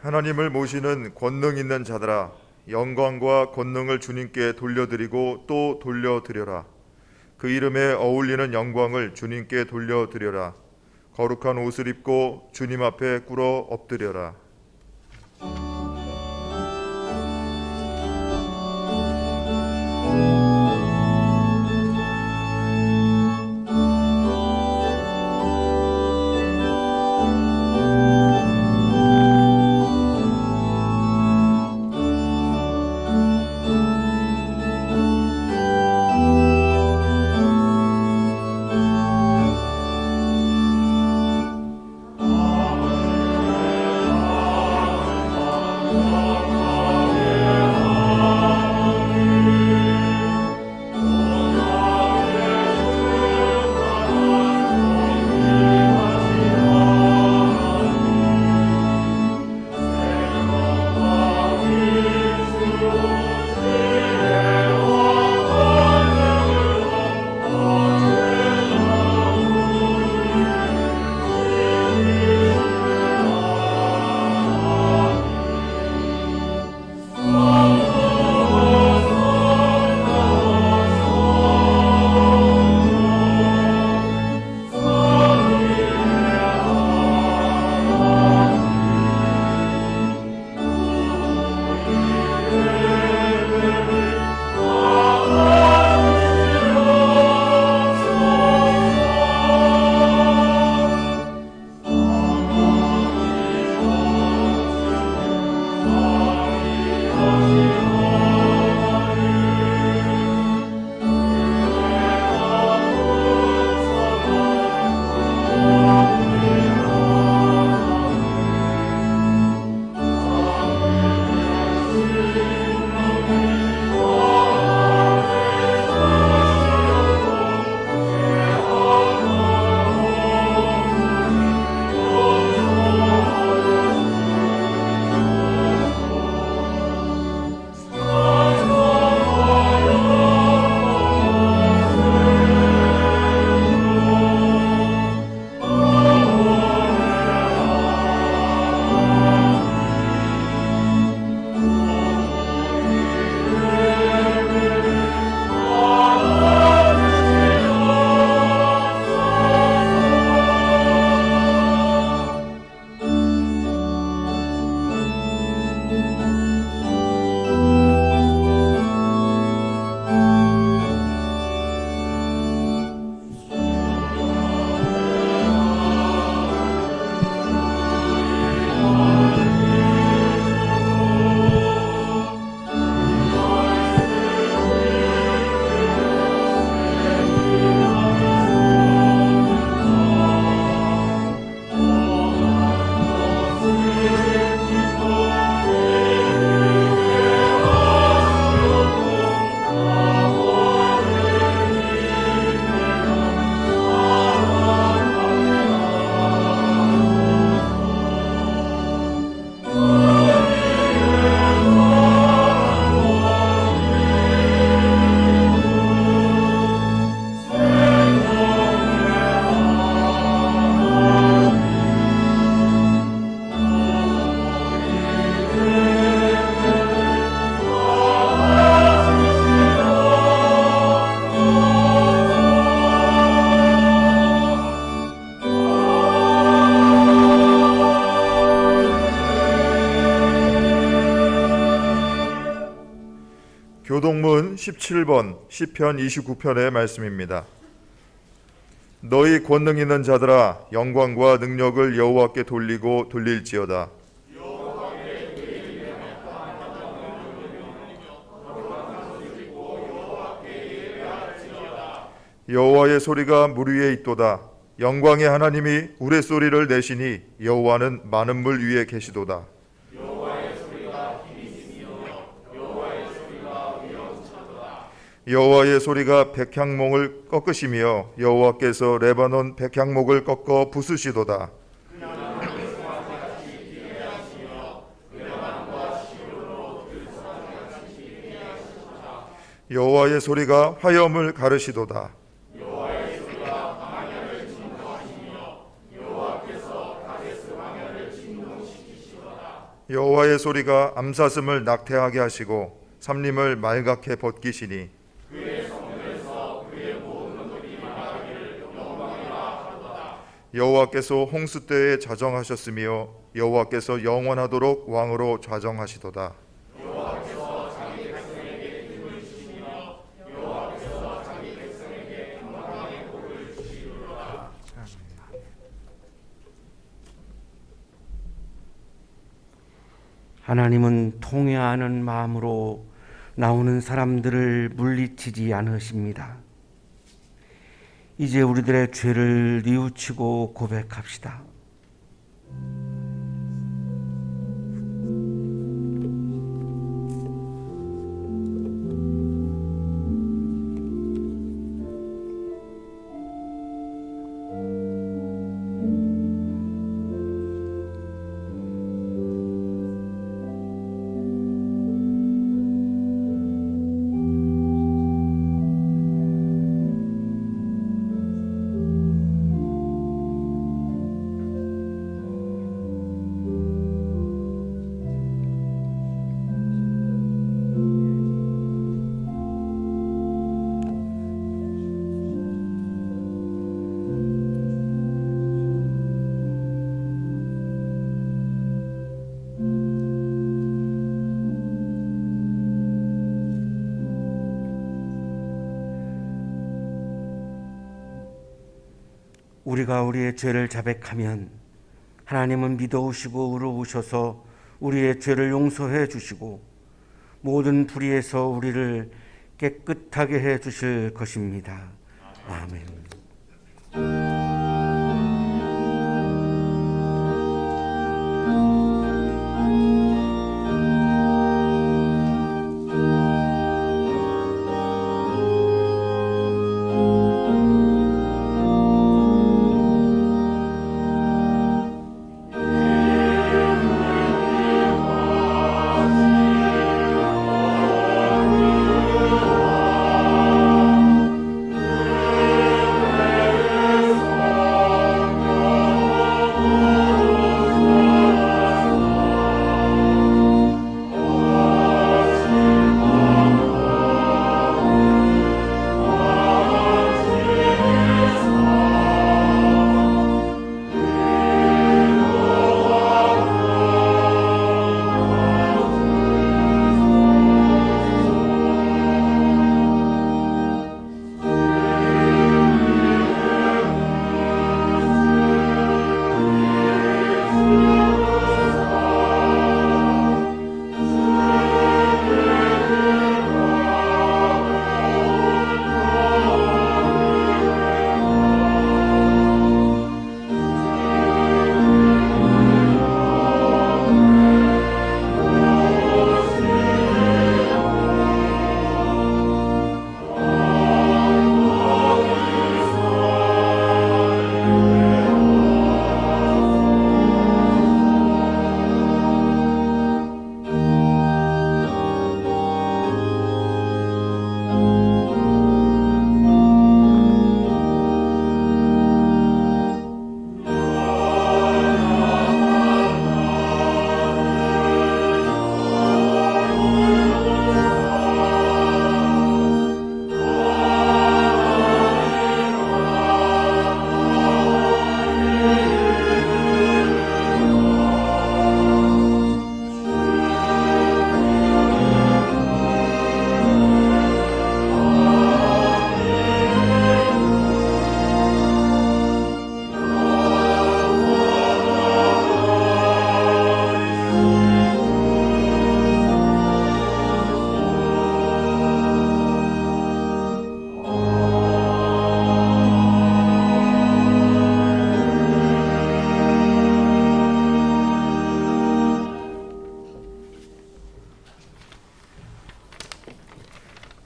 하나님을 모시는 권능 있는 자들아, 영광과 권능을 주님께 돌려드리고 또 돌려드려라. 그 이름에 어울리는 영광을 주님께 돌려드려라. 거룩한 옷을 입고 주님 앞에 꿇어 엎드려라. 교동문 17번 시편 29편의 말씀입니다. 너희 권능 있는 자들아, 영광과 능력을 여호와께 돌리고 돌릴지어다. 여호와의 소리가 물 위에 있도다. 영광의 하나님이 우레소리를 내시니 여호와는 많은 물 위에 계시도다. 여호와의 소리가 백향목을 꺾으시며 여호와께서 레바논 백향목을 꺾어 부수시도다. 여호와의 소리가 화염을 가르시도다. 여호와의 소리가 암사슴을 낙태하게 하시고 삼림을 말갛게 벗기시니 여호와께서 홍수 때에 자정하셨으며 여호와께서 영원하도록 왕으로 좌정하시도다. 하나님은 통회하는 마음으로 나오는 사람들을 물리치지 않으십니다. 이제 우리들의 죄를 뉘우치고 고백합시다. 우리가 우리의 죄를 자백하면 하나님은 믿어오시고 의로우셔서 우리의 죄를 용서해 주시고 모든 불의에서 우리를 깨끗하게 해 주실 것입니다. 아멘.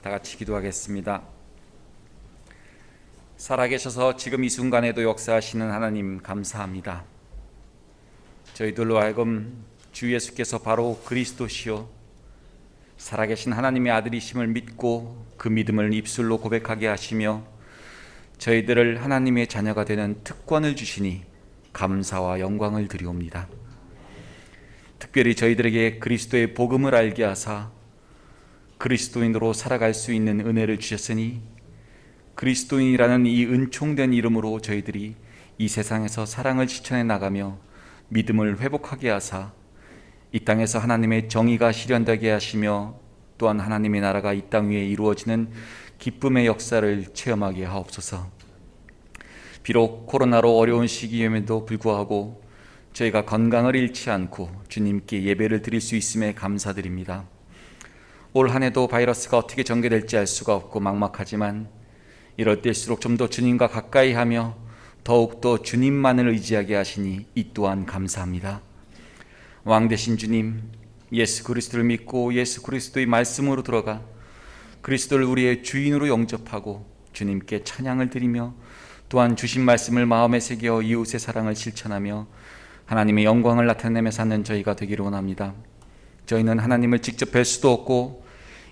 다 같이 기도하겠습니다. 살아계셔서 지금 이 순간에도 역사하시는 하나님 감사합니다. 저희들로 하여금 주 예수께서 바로 그리스도시요 살아계신 하나님의 아들이심을 믿고 그 믿음을 입술로 고백하게 하시며 저희들을 하나님의 자녀가 되는 특권을 주시니 감사와 영광을 드리옵니다. 특별히 저희들에게 그리스도의 복음을 알게 하사 그리스도인으로 살아갈 수 있는 은혜를 주셨으니 그리스도인이라는 이 은총된 이름으로 저희들이 이 세상에서 사랑을 실천해 나가며 믿음을 회복하게 하사 이 땅에서 하나님의 정의가 실현되게 하시며 또한 하나님의 나라가 이 땅 위에 이루어지는 기쁨의 역사를 체험하게 하옵소서. 비록 코로나로 어려운 시기임에도 불구하고 저희가 건강을 잃지 않고 주님께 예배를 드릴 수 있음에 감사드립니다. 올 한 해도 바이러스가 어떻게 전개될지 알 수가 없고 막막하지만 이럴 때일수록 좀 더 주님과 가까이 하며 더욱더 주님만을 의지하게 하시니 이 또한 감사합니다. 왕 되신 주님, 예수 그리스도를 믿고 예수 그리스도의 말씀으로 들어가 그리스도를 우리의 주인으로 영접하고 주님께 찬양을 드리며 또한 주신 말씀을 마음에 새겨 이웃의 사랑을 실천하며 하나님의 영광을 나타내며 사는 저희가 되기를 원합니다. 저희는 하나님을 직접 뵐 수도 없고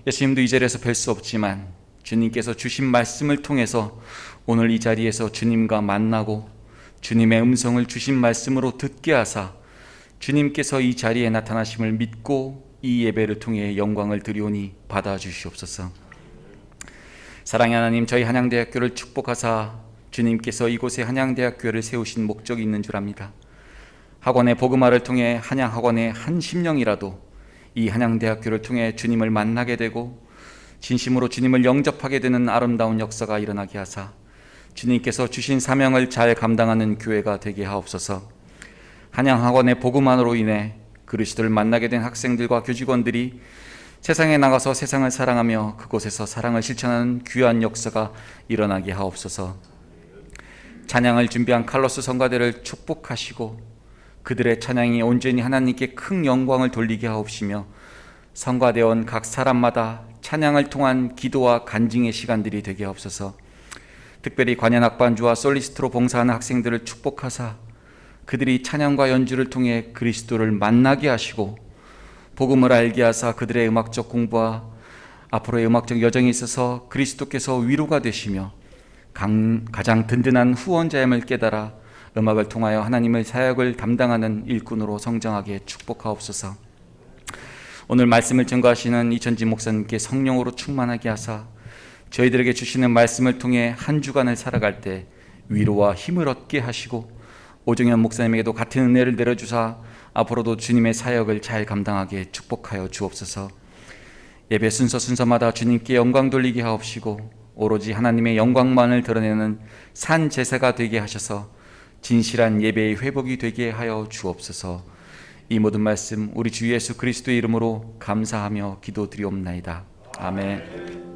예수님도 이 자리에서 뵐 수 없지만 주님께서 주신 말씀을 통해서 오늘 이 자리에서 주님과 만나고 주님의 음성을 주신 말씀으로 듣게 하사 주님께서 이 자리에 나타나심을 믿고 이 예배를 통해 영광을 드리오니 받아주시옵소서. 사랑의 하나님, 저희 한양대학교를 축복하사 주님께서 이곳에 한양대학교를 세우신 목적이 있는 줄 압니다. 학원의 복음화를 통해 한양학원의 한 심령이라도 이 한양대학교를 통해 주님을 만나게 되고 진심으로 주님을 영접하게 되는 아름다운 역사가 일어나게 하사 주님께서 주신 사명을 잘 감당하는 교회가 되게 하옵소서. 한양학원의 복음화로 인해 그리스도를 만나게 된 학생들과 교직원들이 세상에 나가서 세상을 사랑하며 그곳에서 사랑을 실천하는 귀한 역사가 일어나게 하옵소서. 찬양을 준비한 칼로스 성가대를 축복하시고 그들의 찬양이 온전히 하나님께 큰 영광을 돌리게 하옵시며 성가대원 각 사람마다 찬양을 통한 기도와 간증의 시간들이 되게 하옵소서. 특별히 관현악반주와 솔리스트로 봉사하는 학생들을 축복하사 그들이 찬양과 연주를 통해 그리스도를 만나게 하시고 복음을 알게 하사 그들의 음악적 공부와 앞으로의 음악적 여정에 있어서 그리스도께서 위로가 되시며 가장 든든한 후원자임을 깨달아 음악을 통하여 하나님의 사역을 담당하는 일꾼으로 성장하게 축복하옵소서. 오늘 말씀을 증거하시는 이천진 목사님께 성령으로 충만하게 하사 저희들에게 주시는 말씀을 통해 한 주간을 살아갈 때 위로와 힘을 얻게 하시고 오정현 목사님에게도 같은 은혜를 내려주사 앞으로도 주님의 사역을 잘 감당하게 축복하여 주옵소서. 예배 순서마다 주님께 영광 돌리게 하옵시고 오로지 하나님의 영광만을 드러내는 산 제사가 되게 하셔서 진실한 예배의 회복이 되게 하여 주옵소서. 이 모든 말씀 우리 주 예수 그리스도의 이름으로 감사하며 기도드리옵나이다. 아멘.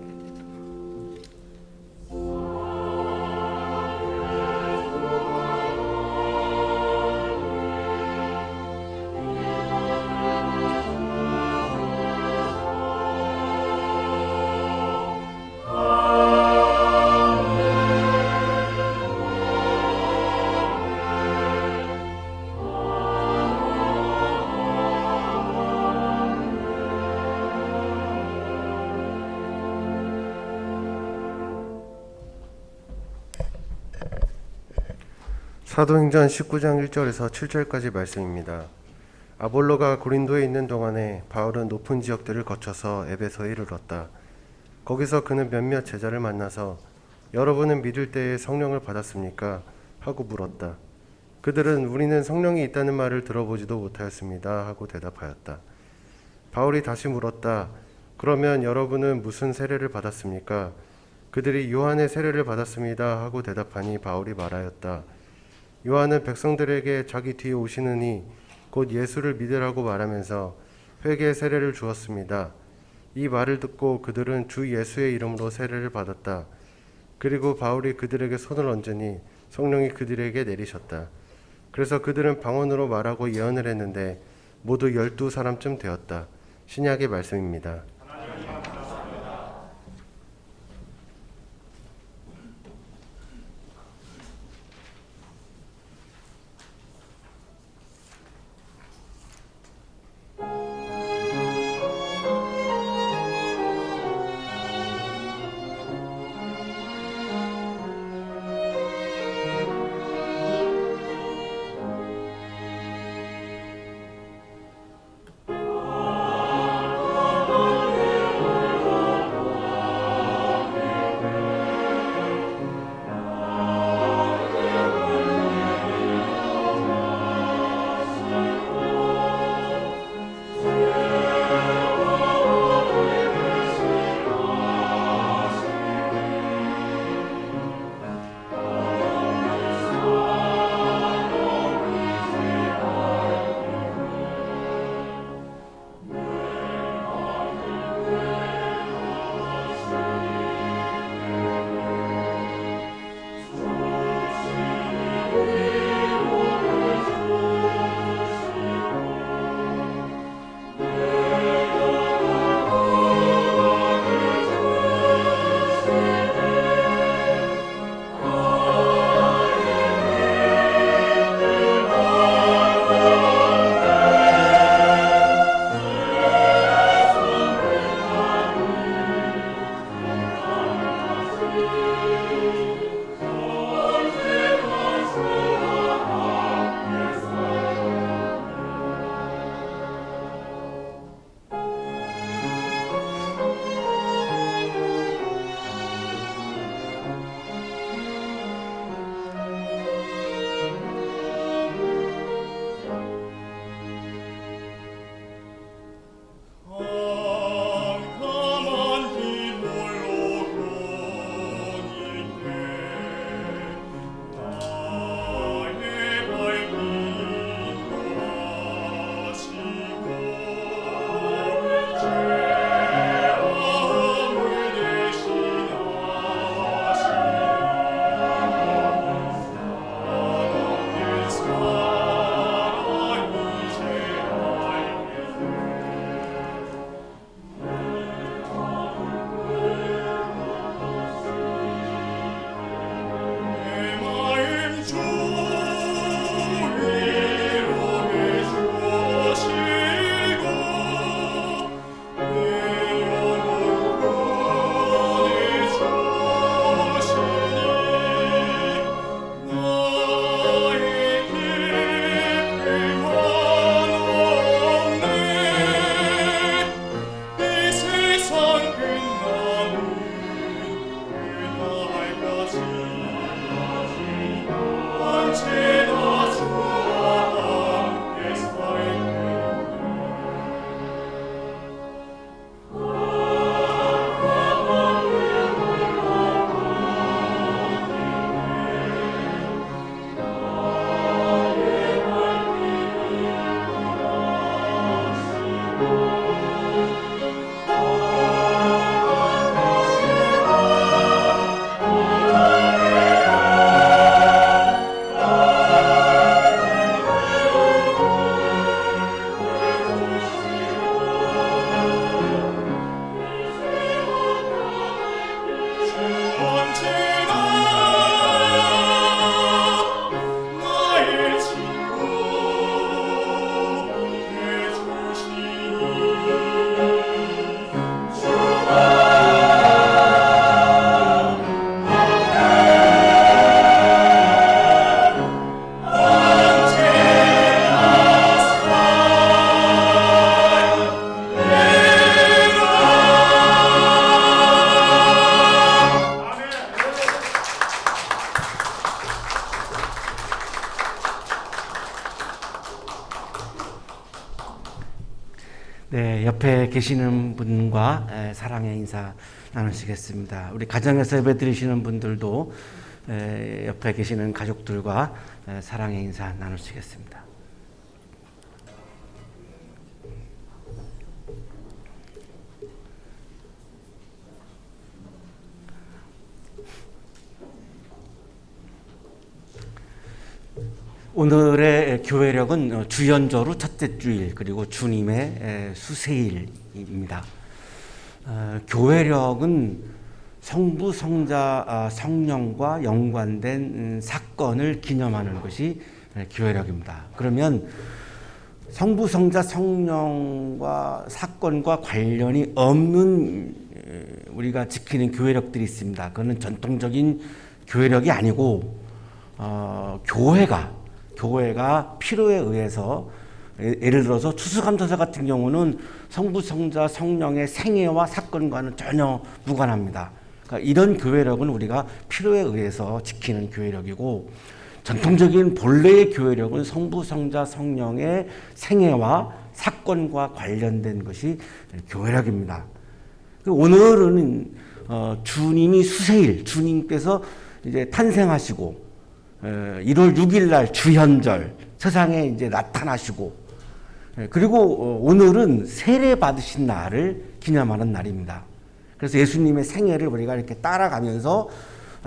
사도행전 19장 1절에서 7절까지 말씀입니다. 아볼로가 고린도에 있는 동안에 바울은 높은 지역들을 거쳐서 에베소에 이르렀다. 거기서 그는 몇몇 제자를 만나서 여러분은 믿을 때에 성령을 받았습니까? 하고 물었다. 그들은 우리는 성령이 있다는 말을 들어보지도 못하였습니다. 하고 대답하였다. 바울이 다시 물었다. 그러면 여러분은 무슨 세례를 받았습니까? 그들이 요한의 세례를 받았습니다. 하고 대답하니 바울이 말하였다. 요한은 백성들에게 자기 뒤에 오시는 이 곧 예수를 믿으라고 말하면서 회개의 세례를 주었습니다. 이 말을 듣고 그들은 주 예수의 이름으로 세례를 받았다. 그리고 바울이 그들에게 손을 얹으니 성령이 그들에게 내리셨다. 그래서 그들은 방언으로 말하고 예언을 했는데 모두 12사람쯤 되었다. 신약의 말씀입니다. 계시는 분과 사랑의 인사 나누시겠습니다. 우리 가정에서 예배 드리시는 분들도 옆에 계시는 가족들과 사랑의 인사 나누시겠습니다. 오늘의 교회력은 주연절후 첫째 주일 그리고 주님의 수세일입니다. 교회력은 성부, 성자, 성령과 연관된 사건을 기념하는 것이 교회력입니다. 그러면 성부, 성자, 성령과 사건과 관련이 없는 우리가 지키는 교회력들이 있습니다. 그거는 전통적인 교회력이 아니고 교회가 필요에 의해서, 예를 들어서 추수감사절 같은 경우는 성부, 성자, 성령의 생애와 사건과는 전혀 무관합니다. 그러니까 이런 교회력은 우리가 필요에 의해서 지키는 교회력이고, 전통적인 본래의 교회력은 성부, 성자, 성령의 생애와 사건과 관련된 것이 교회력입니다. 오늘은 주님이 수세일, 주님께서 이제 탄생하시고 1월 6일 날 주현절 세상에 이제 나타나시고, 그리고 오늘은 세례 받으신 날을 기념하는 날입니다. 그래서 예수님의 생애를 우리가 이렇게 따라가면서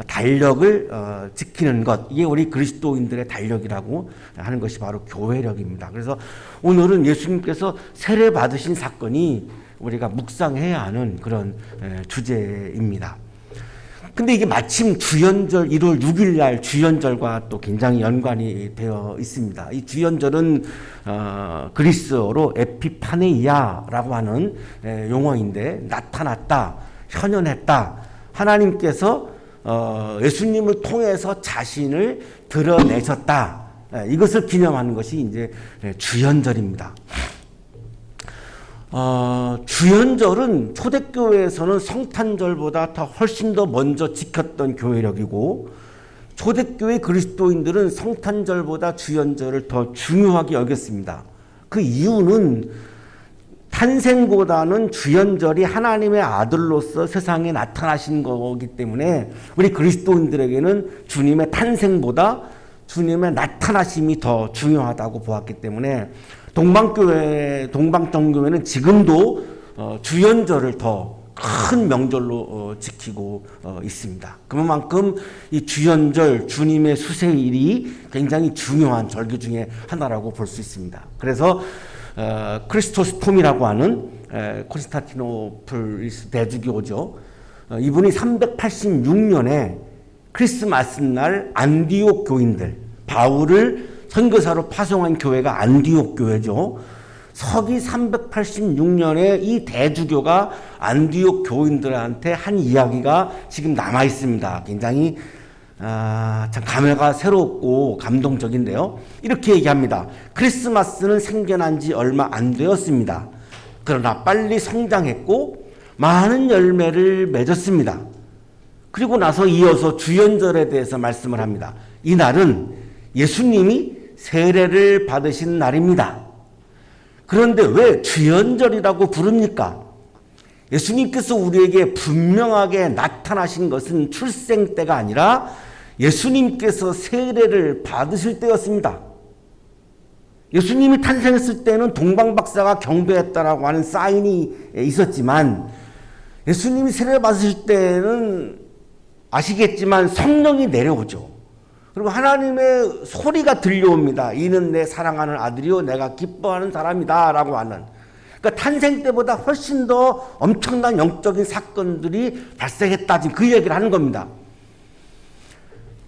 달력을 지키는 것, 이게 우리 그리스도인들의 달력이라고 하는 것이 바로 교회력입니다. 그래서 오늘은 예수님께서 세례 받으신 사건이 우리가 묵상해야 하는 그런 주제입니다. 근데 이게 마침 주연절 1월 6일 날 주연절과 또 굉장히 연관이 되어 있습니다. 이 주연절은 그리스어로 에피파네이아라고 하는 용어인데, 나타났다, 현현했다, 하나님께서 예수님을 통해서 자신을 드러내셨다, 이것을 기념하는 것이 이제 주연절입니다. 주연절은 초대교회에서는 성탄절보다 훨씬 더 먼저 지켰던 교회력이고, 초대교회 그리스도인들은 성탄절보다 주연절을 더 중요하게 여겼습니다. 그 이유는 탄생보다는 주연절이 하나님의 아들로서 세상에 나타나신 거기 때문에 우리 그리스도인들에게는 주님의 탄생보다 주님의 나타나심이 더 중요하다고 보았기 때문에 동방정교회는 지금도 주연절을 더 큰 명절로 지키고 있습니다. 그만큼 이 주연절, 주님의 수세일이 굉장히 중요한 절기 중에 하나라고 볼 수 있습니다. 그래서 크리스토스톰이라고 하는 콘스탄티노플 대주교죠. 이분이 386년에 크리스마스 날 안디옥 교인들, 바울을 선교사로 파송한 교회가 안디옥 교회죠. 서기 386년에 이 대주교가 안디옥 교인들한테 한 이야기가 지금 남아 있습니다. 굉장히 참 감회가 새롭고 감동적인데요. 이렇게 얘기합니다. 크리스마스는 생겨난 지 얼마 안 되었습니다. 그러나 빨리 성장했고 많은 열매를 맺었습니다. 그리고 나서 이어서 주연절에 대해서 말씀을 합니다. 이 날은 예수님이 세례를 받으신 날입니다. 그런데 왜 주연절이라고 부릅니까? 예수님께서 우리에게 분명하게 나타나신 것은 출생 때가 아니라 예수님께서 세례를 받으실 때였습니다. 예수님이 탄생했을 때는 동방박사가 경배했다라고 하는 사인이 있었지만, 예수님이 세례를 받으실 때는 아시겠지만 성령이 내려오죠. 그리고 하나님의 소리가 들려옵니다. 이는 내 사랑하는 아들이요 내가 기뻐하는 사람이다 라고 하는. 그러니까 탄생 때보다 훨씬 더 엄청난 영적인 사건들이 발생했다, 지금 그 얘기를 하는 겁니다.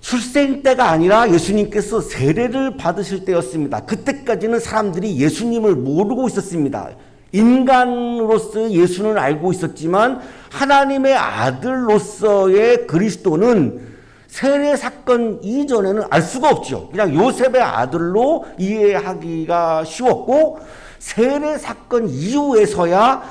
출생 때가 아니라 예수님께서 세례를 받으실 때였습니다. 그때까지는 사람들이 예수님을 모르고 있었습니다. 인간으로서 예수는 알고 있었지만 하나님의 아들로서의 그리스도는 세례 사건 이전에는 알 수가 없죠. 그냥 요셉의 아들로 이해하기가 쉬웠고, 세례 사건 이후에서야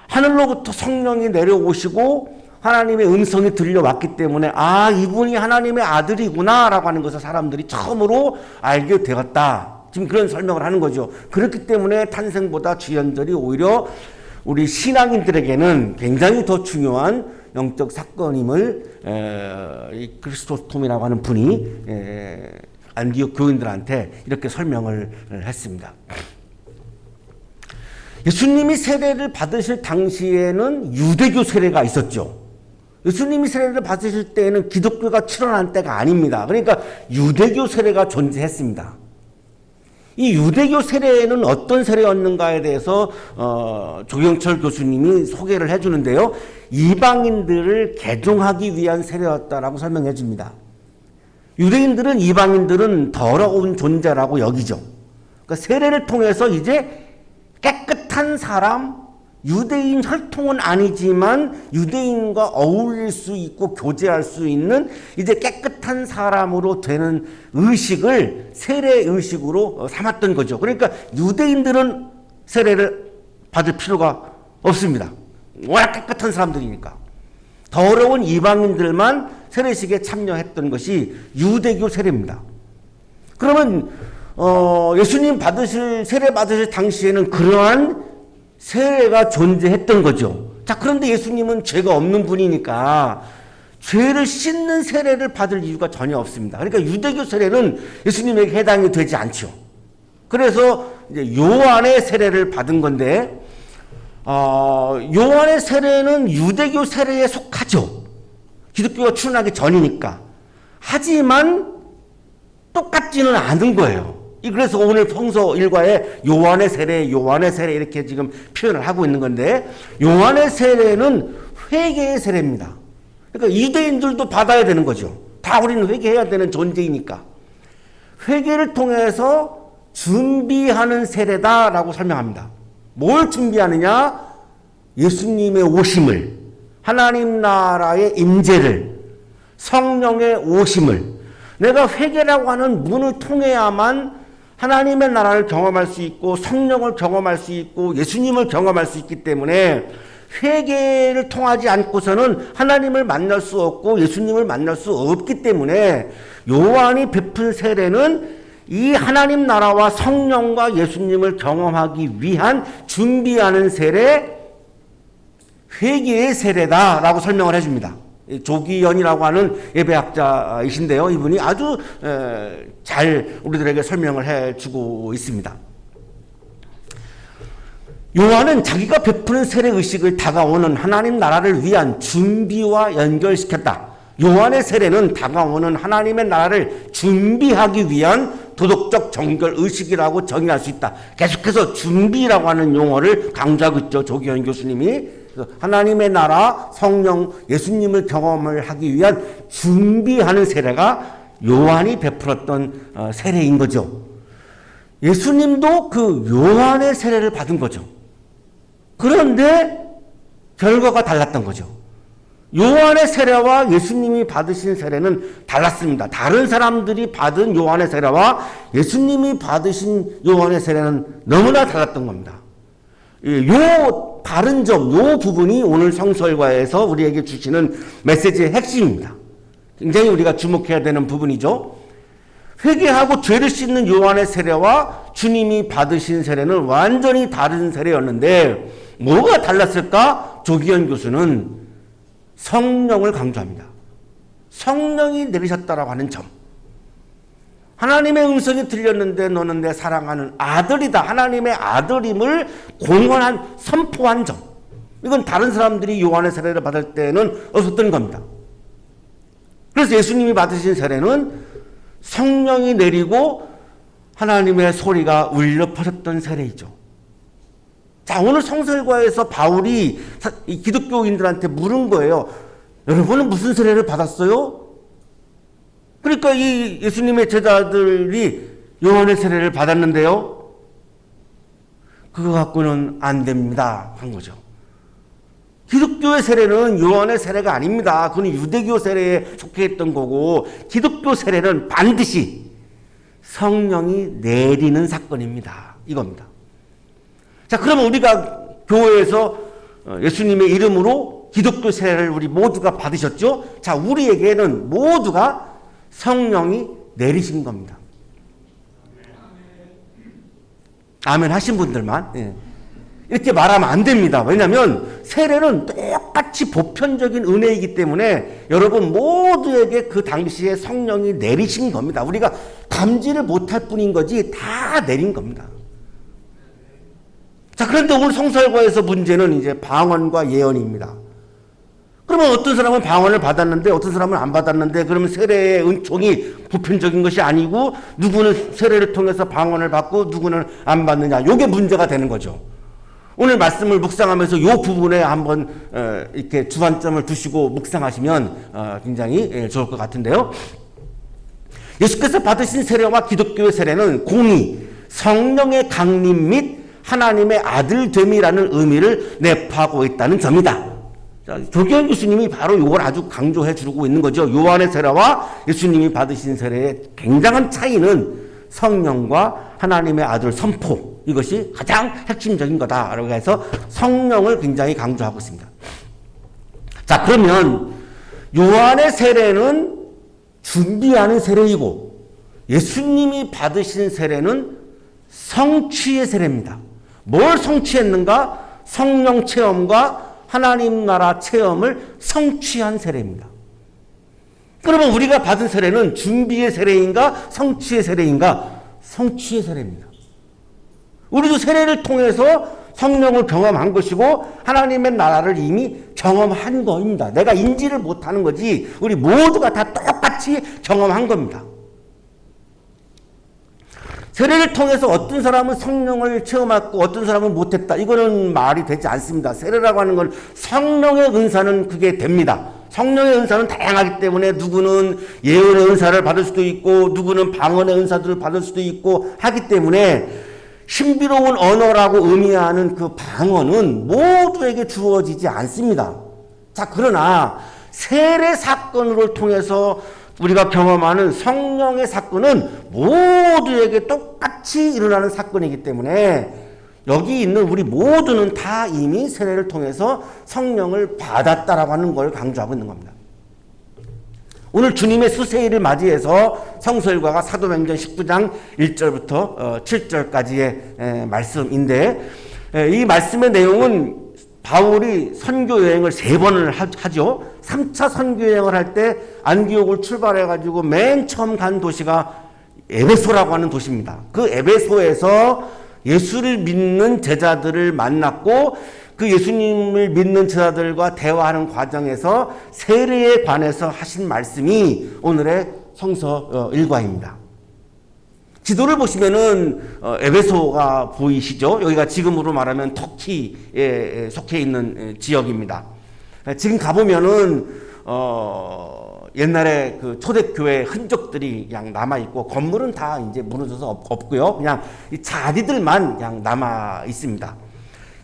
하늘로부터 성령이 내려오시고 하나님의 음성이 들려왔기 때문에 아, 이분이 하나님의 아들이구나 라고 하는 것을 사람들이 처음으로 알게 되었다. 지금 그런 설명을 하는 거죠. 그렇기 때문에 탄생보다 주연절이 오히려 우리 신앙인들에게는 굉장히 더 중요한 영적 사건임을 이 크리스토스톰이라고 하는 분이 안디옥 교인들한테 이렇게 설명을 했습니다. 예수님이 세례를 받으실 당시에는 유대교 세례가 있었죠. 예수님이 세례를 받으실 때에는 기독교가 출현한 때가 아닙니다. 그러니까 유대교 세례가 존재했습니다. 이 유대교 세례는 어떤 세례였는가에 대해서 조경철 교수님이 소개를 해주는데요. 이방인들을 개종하기 위한 세례였다라고 설명해 줍니다. 유대인들은 이방인들은 더러운 존재라고 여기죠. 그러니까 세례를 통해서 이제 깨끗한 사람, 유대인 혈통은 아니지만 유대인과 어울릴 수 있고 교제할 수 있는 이제 깨끗한 사람으로 되는 의식을 세례 의식으로 삼았던 거죠. 그러니까 유대인들은 세례를 받을 필요가 없습니다. 워낙 깨끗한 사람들이니까. 더러운 이방인들만 세례식에 참여했던 것이 유대교 세례입니다. 그러면 예수님 세례 받으실 당시에는 그러한 세례가 존재했던 거죠. 자, 그런데 예수님은 죄가 없는 분이니까 죄를 씻는 세례를 받을 이유가 전혀 없습니다. 그러니까 유대교 세례는 예수님에게 해당이 되지 않죠. 그래서 이제 요한의 세례를 받은 건데, 요한의 세례는 유대교 세례에 속하죠. 기독교가 출현하기 전이니까. 하지만 똑같지는 않은 거예요. 그래서 오늘 성서 일과에 요한의 세례 이렇게 지금 표현을 하고 있는 건데, 요한의 세례는 회개의 세례입니다. 그러니까 유대인들도 받아야 되는 거죠. 다 우리는 회개해야 되는 존재이니까. 회개를 통해서 준비하는 세례다라고 설명합니다. 뭘 준비하느냐? 예수님의 오심을, 하나님 나라의 임재를, 성령의 오심을, 내가 회개라고 하는 문을 통해야만 하나님의 나라를 경험할 수 있고 성령을 경험할 수 있고 예수님을 경험할 수 있기 때문에 회개를 통하지 않고서는 하나님을 만날 수 없고 예수님을 만날 수 없기 때문에 요한이 베푼 세례는 이 하나님 나라와 성령과 예수님을 경험하기 위한 준비하는 세례, 회개의 세례다라고 설명을 해줍니다. 조기현이라고 하는 예배학자이신데요. 이분이 아주 잘 우리들에게 설명을 해주고 있습니다. 요한은 자기가 베푸는 세례의식을 다가오는 하나님 나라를 위한 준비와 연결시켰다. 요한의 세례는 다가오는 하나님의 나라를 준비하기 위한 도덕적 정결의식이라고 정의할 수 있다. 계속해서 준비라고 하는 용어를 강조하고 있죠. 조기현 교수님이. 하나님의 나라, 성령, 예수님을 경험을 하기 위한 준비하는 세례가 요한이 베풀었던 세례인 거죠. 예수님도 그 요한의 세례를 받은 거죠. 그런데 결과가 달랐던 거죠. 요한의 세례와 예수님이 받으신 세례는 달랐습니다. 다른 사람들이 받은 요한의 세례와 예수님이 받으신 요한의 세례는 너무나 달랐던 겁니다. 요 다른 점, 요 부분이 오늘 성서일과에서 우리에게 주시는 메시지의 핵심입니다. 굉장히 우리가 주목해야 되는 부분이죠. 회개하고 죄를 씻는 요한의 세례와 주님이 받으신 세례는 완전히 다른 세례였는데 뭐가 달랐을까? 조기현 교수는 성령을 강조합니다. 성령이 내리셨다라고 하는 점. 하나님의 음성이 들렸는데 너는 내 사랑하는 아들이다. 하나님의 아들임을 공언한, 선포한 점. 이건 다른 사람들이 요한의 세례를 받을 때는 없었던 겁니다. 그래서 예수님이 받으신 세례는 성령이 내리고 하나님의 소리가 울려 퍼졌던 세례이죠. 자, 오늘 성서일과에서 바울이 기독교인들한테 물은 거예요. 여러분은 무슨 세례를 받았어요? 그러니까 이 예수님의 제자들이 요한의 세례를 받았는데요. 그거 갖고는 안 됩니다. 한 거죠. 기독교의 세례는 요한의 세례가 아닙니다. 그건 유대교 세례에 속해 있던 거고, 기독교 세례는 반드시 성령이 내리는 사건입니다. 이겁니다. 자, 그러면 우리가 교회에서 예수님의 이름으로 기독교 세례를 우리 모두가 받으셨죠? 자, 우리에게는 모두가 성령이 내리신 겁니다. 아멘 하신 분들만. 예. 이렇게 말하면 안 됩니다. 왜냐하면 세례는 똑같이 보편적인 은혜이기 때문에 여러분 모두에게 그 당시에 성령이 내리신 겁니다. 우리가 감지를 못할 뿐인 거지 다 내린 겁니다. 자, 그런데 오늘 성설과에서 문제는 이제 방언과 예언입니다. 그러면 어떤 사람은 방언을 받았는데 어떤 사람은 안 받았는데 그러면 세례의 은총이 보편적인 것이 아니고 누구는 세례를 통해서 방언을 받고 누구는 안 받느냐. 이게 문제가 되는 거죠. 오늘 말씀을 묵상하면서 이 부분에 한번 이렇게 주안점을 두시고 묵상하시면 굉장히 좋을 것 같은데요. 예수께서 받으신 세례와 기독교의 세례는 공의, 성령의 강림 및 하나님의 아들됨이라는 의미를 내포하고 있다는 점이다. 자, 조기현 교수님이 바로 이걸 아주 강조해 주고 있는 거죠. 요한의 세례와 예수님이 받으신 세례의 굉장한 차이는 성령과 하나님의 아들 선포, 이것이 가장 핵심적인 거다라고 해서 성령을 굉장히 강조하고 있습니다. 자, 그러면 요한의 세례는 준비하는 세례이고 예수님이 받으신 세례는 성취의 세례입니다. 뭘 성취했는가? 성령 체험과 하나님 나라 체험을 성취한 세례입니다. 그러면 우리가 받은 세례는 준비의 세례인가? 성취의 세례인가? 성취의 세례입니다. 우리도 세례를 통해서 성령을 경험한 것이고 하나님의 나라를 이미 경험한 겁니다. 내가 인지를 못하는 거지 우리 모두가 다 똑같이 경험한 겁니다. 세례를 통해서 어떤 사람은 성령을 체험했고 어떤 사람은 못했다. 이거는 말이 되지 않습니다. 세례라고 하는 건 성령의 은사는 그게 됩니다. 성령의 은사는 다양하기 때문에 누구는 예언의 은사를 받을 수도 있고 누구는 방언의 은사들을 받을 수도 있고 하기 때문에 신비로운 언어라고 의미하는 그 방언은 모두에게 주어지지 않습니다. 자, 그러나 세례 사건을 통해서 우리가 경험하는 성령의 사건은 모두에게 똑같이 일어나는 사건이기 때문에 여기 있는 우리 모두는 다 이미 세례를 통해서 성령을 받았다라고 하는 걸 강조하고 있는 겁니다. 오늘 주님의 수세일을 맞이해서 성설과가 사도행전 19장 1절부터 7절까지의 말씀인데 이 말씀의 내용은 바울이 선교 여행을 3번을 하죠. 3차 선교 여행을 할 때 안디옥을 출발해가지고 맨 처음 간 도시가 에베소라고 하는 도시입니다. 그 에베소에서 예수를 믿는 제자들을 만났고 그 예수님을 믿는 제자들과 대화하는 과정에서 세례에 관해서 하신 말씀이 오늘의 성서 일과입니다. 지도를 보시면은 에베소가 보이시죠? 여기가 지금으로 말하면 터키에 속해 있는 지역입니다. 지금 가보면은 옛날에 그 초대교회 흔적들이 그냥 남아 있고 건물은 다 이제 무너져서 없고요. 그냥 이 자리들만 그냥 남아 있습니다.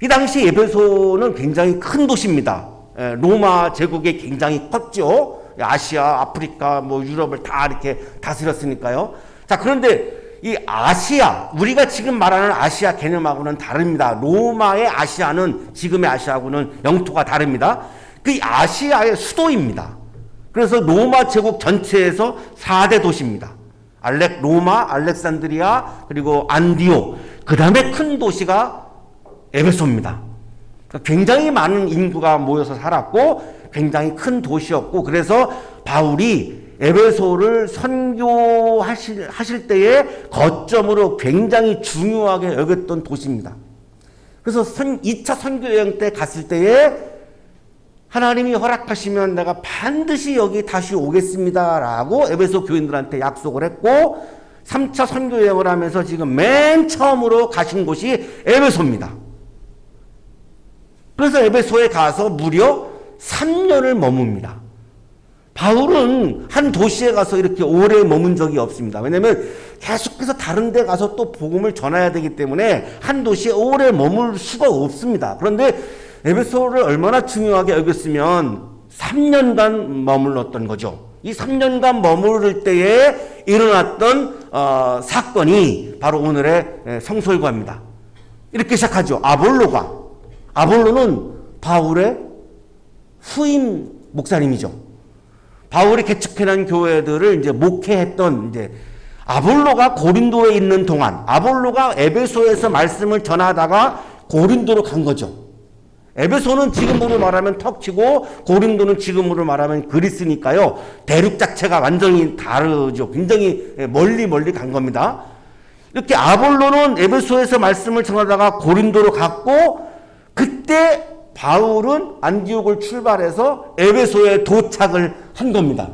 이 당시 에베소는 굉장히 큰 도시입니다. 로마 제국이 굉장히 컸죠. 아시아, 아프리카, 뭐 유럽을 다 이렇게 다스렸으니까요. 자, 그런데 이 아시아, 우리가 지금 말하는 아시아 개념하고는 다릅니다. 로마의 아시아는 지금의 아시아하고는 영토가 다릅니다. 그 아시아의 수도입니다. 그래서 로마 제국 전체에서 4대 도시입니다. 로마, 알렉산드리아, 그리고 안디옥, 그 다음에 큰 도시가 에베소입니다. 굉장히 많은 인구가 모여서 살았고 굉장히 큰 도시였고 그래서 바울이 에베소를 선교하실 때에 거점으로 굉장히 중요하게 여겼던 도시입니다. 그래서 2차 선교 여행 때 갔을 때에 하나님이 허락하시면 내가 반드시 여기 다시 오겠습니다 라고 에베소 교인들한테 약속을 했고 3차 선교 여행을 하면서 지금 맨 처음으로 가신 곳이 에베소입니다. 그래서 에베소에 가서 무려 3년을 머뭅니다. 바울은 한 도시에 가서 이렇게 오래 머문 적이 없습니다. 왜냐하면 계속해서 다른 데 가서 또 복음을 전해야 되기 때문에 한 도시에 오래 머물 수가 없습니다. 그런데 에베소를 얼마나 중요하게 여겼으면 3년간 머물렀던 거죠. 이 3년간 머무를 때에 일어났던 사건이 바로 오늘의 성설과입니다. 이렇게 시작하죠. 아볼로는 바울의 후임 목사님이죠. 바울이 개척해낸 교회들을 이제 목회했던 이제 아볼로가 고린도에 있는 동안 아볼로가 에베소에서 말씀을 전하다가 고린도로 간 거죠. 에베소는 지금으로 말하면 터키고 고린도는 지금으로 말하면 그리스니까요. 대륙 자체가 완전히 다르죠. 굉장히 멀리 간 겁니다. 이렇게 아볼로는 에베소에서 말씀을 전하다가 고린도로 갔고 그때 바울은 안디옥을 출발해서 에베소에 도착을 한 겁니다.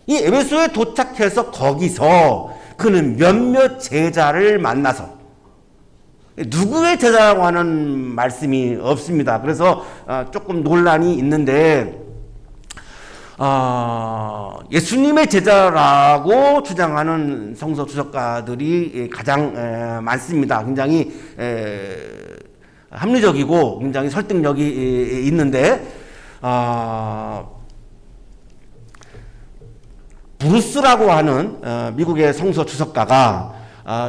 이 에베소에 도착해서 거기서 그는 몇몇 제자를 만나서 누구의 제자라고 하는 말씀이 없습니다. 그래서 조금 논란이 있는데 예수님의 제자라고 주장하는 성서 주석가들이 가장 많습니다. 굉장히 합리적이고 굉장히 설득력이 있는데 브루스라고 하는 미국의 성서 주석가가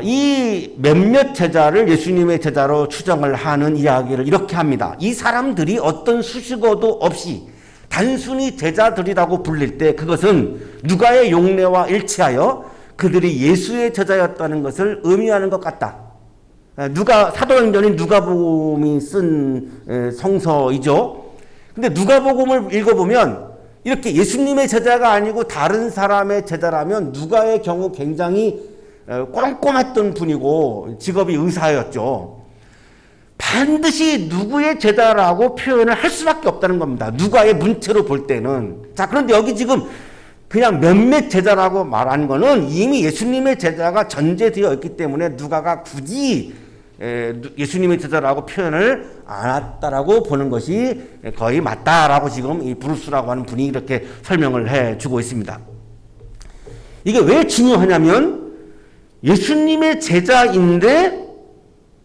이 몇몇 제자를 예수님의 제자로 추정을 하는 이야기를 이렇게 합니다. 이 사람들이 어떤 수식어도 없이 단순히 제자들이라고 불릴 때 그것은 누가의 용례와 일치하여 그들이 예수의 제자였다는 것을 의미하는 것 같다. 사도행전인 누가복음이 쓴 성서이죠. 근데 누가복음을 읽어보면 이렇게 예수님의 제자가 아니고 다른 사람의 제자라면 누가의 경우 굉장히 꼼꼼했던 분이고 직업이 의사였죠. 반드시 누구의 제자라고 표현을 할 수밖에 없다는 겁니다. 누가의 문체로 볼 때는. 자, 그런데 여기 지금 그냥 몇몇 제자라고 말한 거는 이미 예수님의 제자가 전제되어 있기 때문에 누가가 굳이 예수님의 제자라고 표현을 안 했다라고 보는 것이 거의 맞다라고 지금 이 브루스라고 하는 분이 이렇게 설명을 해주고 있습니다. 이게 왜 중요하냐면 예수님의 제자인데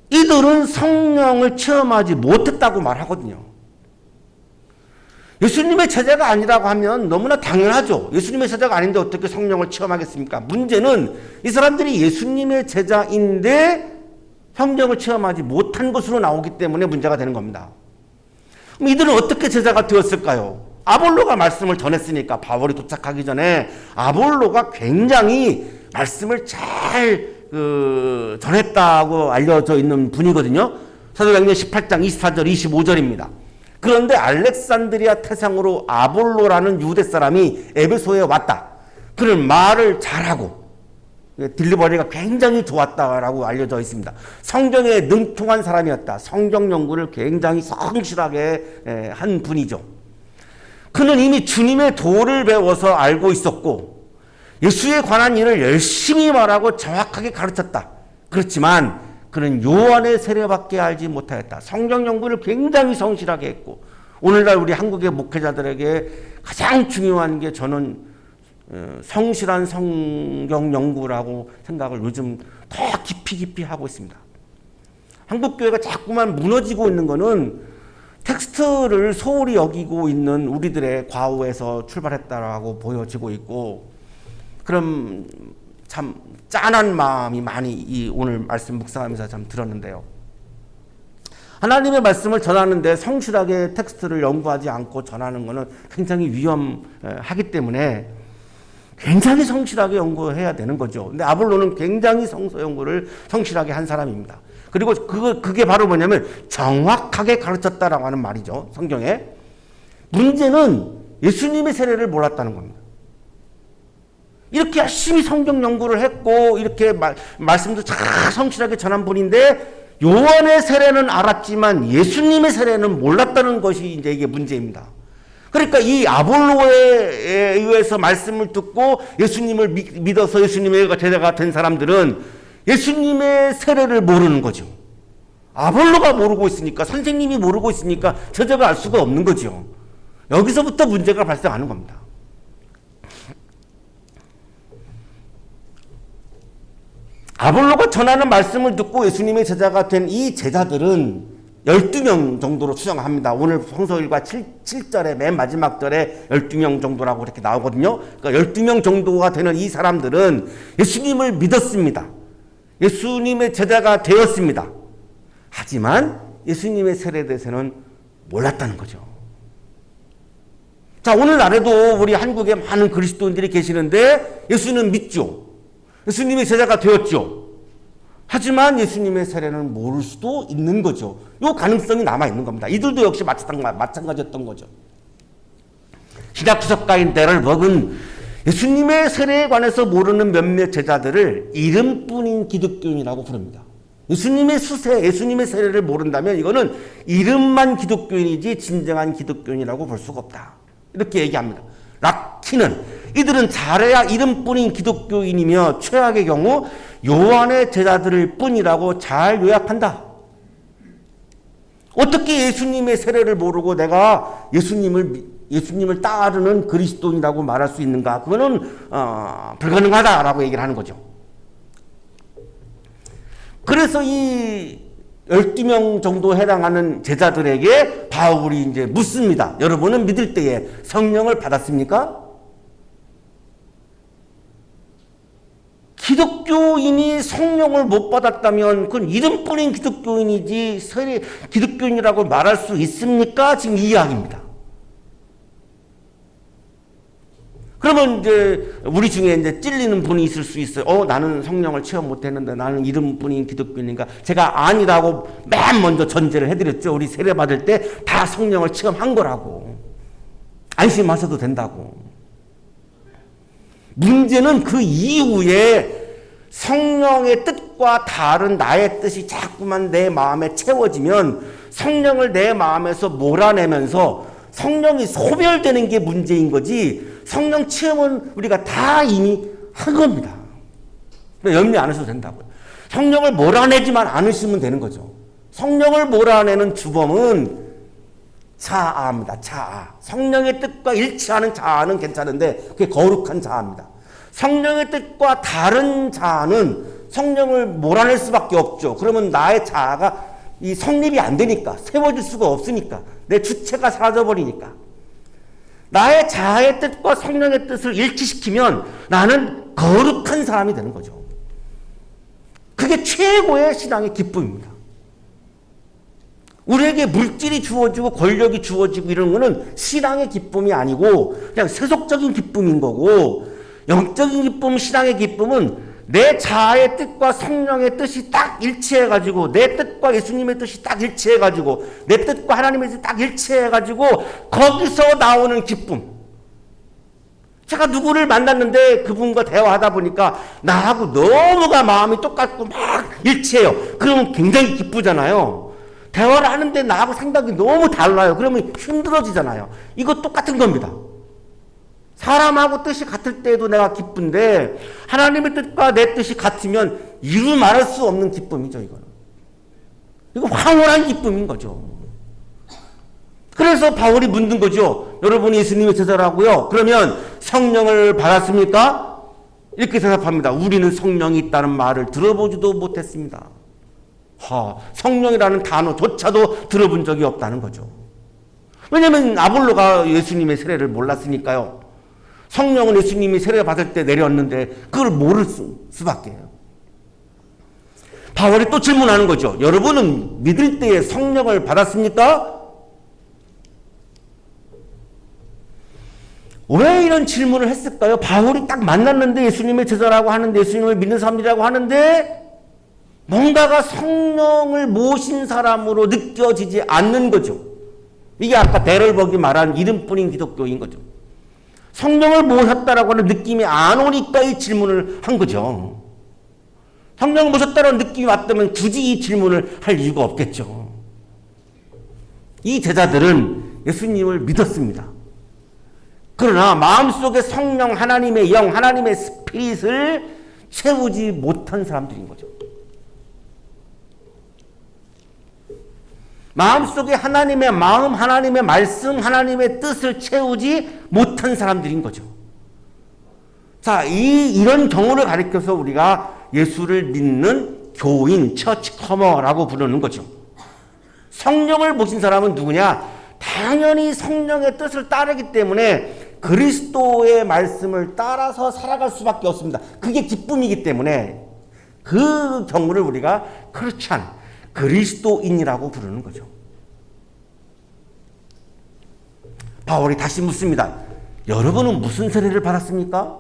이들은 성령을 체험하지 못했다고 말하거든요. 예수님의 제자가 아니라고 하면 너무나 당연하죠. 예수님의 제자가 아닌데 어떻게 성령을 체험하겠습니까? 문제는 이 사람들이 예수님의 제자인데 성령을 체험하지 못한 것으로 나오기 때문에 문제가 되는 겁니다. 그럼 이들은 어떻게 제자가 되었을까요? 아볼로가 말씀을 전했으니까 바울이 도착하기 전에 아볼로가 굉장히 말씀을 잘 전했다고 알려져 있는 분이거든요. 사도행전 18장 24절 25절입니다. 그런데 알렉산드리아 태상으로 아볼로라는 유대 사람이 에베소에 왔다. 그는 말을 잘하고 딜리버리가 굉장히 좋았다라고 알려져 있습니다. 성경에 능통한 사람이었다. 성경 연구를 굉장히 성실하게 한 분이죠. 그는 이미 주님의 도를 배워서 알고 있었고 예수에 관한 일을 열심히 말하고 정확하게 가르쳤다. 그렇지만 그는 요한의 세례밖에 알지 못하였다. 성경 연구를 굉장히 성실하게 했고 오늘날 우리 한국의 목회자들에게 가장 중요한 게 저는 성실한 성경 연구라고 생각을 요즘 더 깊이 하고 있습니다. 한국 교회가 자꾸만 무너지고 있는 거는 텍스트를 소홀히 여기고 있는 우리들의 과오에서 출발했다라고 보여지고 있고 그럼 참 짠한 마음이 많이 이 오늘 말씀 묵상하면서 참 들었는데요. 하나님의 말씀을 전하는데 성실하게 텍스트를 연구하지 않고 전하는 것은 굉장히 위험하기 때문에 굉장히 성실하게 연구해야 되는 거죠. 근데 아볼로는 굉장히 성서 연구를 성실하게 한 사람입니다. 그리고 그게 바로 뭐냐면 정확하게 가르쳤다라고 하는 말이죠. 성경에. 문제는 예수님의 세례를 몰랐다는 겁니다. 이렇게 열심히 성경 연구를 했고 이렇게 말씀도 잘 성실하게 전한 분인데 요한의 세례는 알았지만 예수님의 세례는 몰랐다는 것이 이제 이게 문제입니다. 그러니까 이 아볼로에 의해서 말씀을 듣고 예수님을 믿어서 예수님의 제자가 된 사람들은 예수님의 세례를 모르는 거죠. 아볼로가 모르고 있으니까 선생님이 모르고 있으니까 제자가 알 수가 없는 거죠. 여기서부터 문제가 발생하는 겁니다. 아볼로가 전하는 말씀을 듣고 예수님의 제자가 된 이 제자들은 12명 정도로 추정합니다. 오늘 성서 1과 7절의 맨 마지막 절에 12명 정도라고 이렇게 나오거든요. 그러니까 12명 정도가 되는 이 사람들은 예수님을 믿었습니다. 예수님의 제자가 되었습니다. 하지만 예수님의 세례에 대해서는 몰랐다는 거죠. 자, 오늘날에도 우리 한국에 많은 그리스도인들이 계시는데 예수는 믿죠. 예수님의 제자가 되었죠. 하지만 예수님의 세례는 모를 수도 있는 거죠. 이 가능성이 남아있는 겁니다. 이들도 역시 마찬가지였던 거죠. 신약 구석가인 데럴벅은 예수님의 세례에 관해서 모르는 몇몇 제자들을 이름뿐인 기독교인이라고 부릅니다. 예수님의 수세, 예수님의 세례를 모른다면 이거는 이름만 기독교인이지 진정한 기독교인이라고 볼 수가 없다. 이렇게 얘기합니다. 락키는 이들은 잘해야 이름뿐인 기독교인이며 최악의 경우 요한의 제자들일 뿐이라고 잘 요약한다. 어떻게 예수님의 세례를 모르고 내가 예수님을 따르는 그리스도인이라고 말할 수 있는가? 그거는 불가능하다라고 얘기를 하는 거죠. 그래서 이 12명 정도 해당하는 제자들에게 바울이 이제 묻습니다. 여러분은 믿을 때에 성령을 받았습니까? 기독교인이 성령을 못 받았다면 그건 이름뿐인 기독교인이지 기독교인이라고 말할 수 있습니까? 지금 이 이야기입니다. 그러면 이제 우리 중에 이제 찔리는 분이 있을 수 있어요. 나는 성령을 체험 못 했는데 나는 이름뿐인 기독교인인가? 제가 아니라고 맨 먼저 전제를 해드렸죠. 우리 세례 받을 때 다 성령을 체험한 거라고. 안심하셔도 된다고. 문제는 그 이후에 성령의 뜻과 다른 나의 뜻이 자꾸만 내 마음에 채워지면 성령을 내 마음에서 몰아내면서 성령이 소멸되는 게 문제인 거지, 성령 체험은 우리가 다 이미 한 겁니다. 염려 안 하셔도 된다고요. 성령을 몰아내지만 않으시면 되는 거죠. 성령을 몰아내는 주범은 자아입니다. 자아. 성령의 뜻과 일치하는 자아는 괜찮은데 그게 거룩한 자아입니다. 성령의 뜻과 다른 자아는 성령을 몰아낼 수밖에 없죠. 그러면 나의 자아가 이 성립이 안 되니까, 세워질 수가 없으니까, 내 주체가 사라져버리니까. 나의 자아의 뜻과 성령의 뜻을 일치시키면 나는 거룩한 사람이 되는 거죠. 그게 최고의 신앙의 기쁨입니다. 우리에게 물질이 주어지고 권력이 주어지고 이런 거는 신앙의 기쁨이 아니고 그냥 세속적인 기쁨인 거고, 영적인 기쁨, 신앙의 기쁨은 내 자아의 뜻과 성령의 뜻이 딱 일치해가지고, 내 뜻과 예수님의 뜻이 딱 일치해가지고, 내 뜻과 하나님의 뜻이 딱 일치해가지고 거기서 나오는 기쁨. 제가 누구를 만났는데 그분과 대화하다 보니까 나하고 너무가 마음이 똑같고 막 일치해요. 그러면 굉장히 기쁘잖아요. 대화를 하는데 나하고 생각이 너무 달라요. 그러면 힘들어지잖아요. 이거 똑같은 겁니다. 사람하고 뜻이 같을 때에도 내가 기쁜데 하나님의 뜻과 내 뜻이 같으면 이루 말할 수 없는 기쁨이죠. 이거는. 이거 황홀한 기쁨인 거죠. 그래서 바울이 묻는 거죠. 여러분이 예수님의 제자라고요. 그러면 성령을 받았습니까? 이렇게 대답합니다. 우리는 성령이 있다는 말을 들어보지도 못했습니다. 성령이라는 단어조차도 들어본 적이 없다는 거죠. 왜냐하면 아볼로가 예수님의 세례를 몰랐으니까요. 성령은 예수님이 세례 받을 때 내렸는데 그걸 모를 수밖에요. 바울이 또 질문하는 거죠. 여러분은 믿을 때에 성령을 받았습니까? 왜 이런 질문을 했을까요? 바울이 딱 만났는데 예수님의 제자라고 하는데, 예수님을 믿는 사람들이라고 하는데 뭔가가 성령을 모신 사람으로 느껴지지 않는 거죠. 이게 아까 데럴벅이 말한 이름뿐인 기독교인 거죠. 성령을 모셨다라고 하는 느낌이 안 오니까 이 질문을 한 거죠. 성령을 모셨다라는 느낌이 왔다면 굳이 이 질문을 할 이유가 없겠죠. 이 제자들은 예수님을 믿었습니다. 그러나 마음속에 성령, 하나님의 영, 하나님의 스피릿을 채우지 못한 사람들인 거죠. 마음속에 하나님의 마음, 하나님의 말씀, 하나님의 뜻을 채우지 못한 사람들인 거죠. 자, 이런 경우를 가리켜서 우리가 예수를 믿는 교인, 처치커머라고 부르는 거죠. 성령을 모신 사람은 누구냐? 당연히 성령의 뜻을 따르기 때문에 그리스도의 말씀을 따라서 살아갈 수밖에 없습니다. 그게 기쁨이기 때문에 그 경우를 우리가 크리스찬, 그리스도인이라고 부르는 거죠. 바울이 다시 묻습니다. 여러분은 무슨 세례를 받았습니까?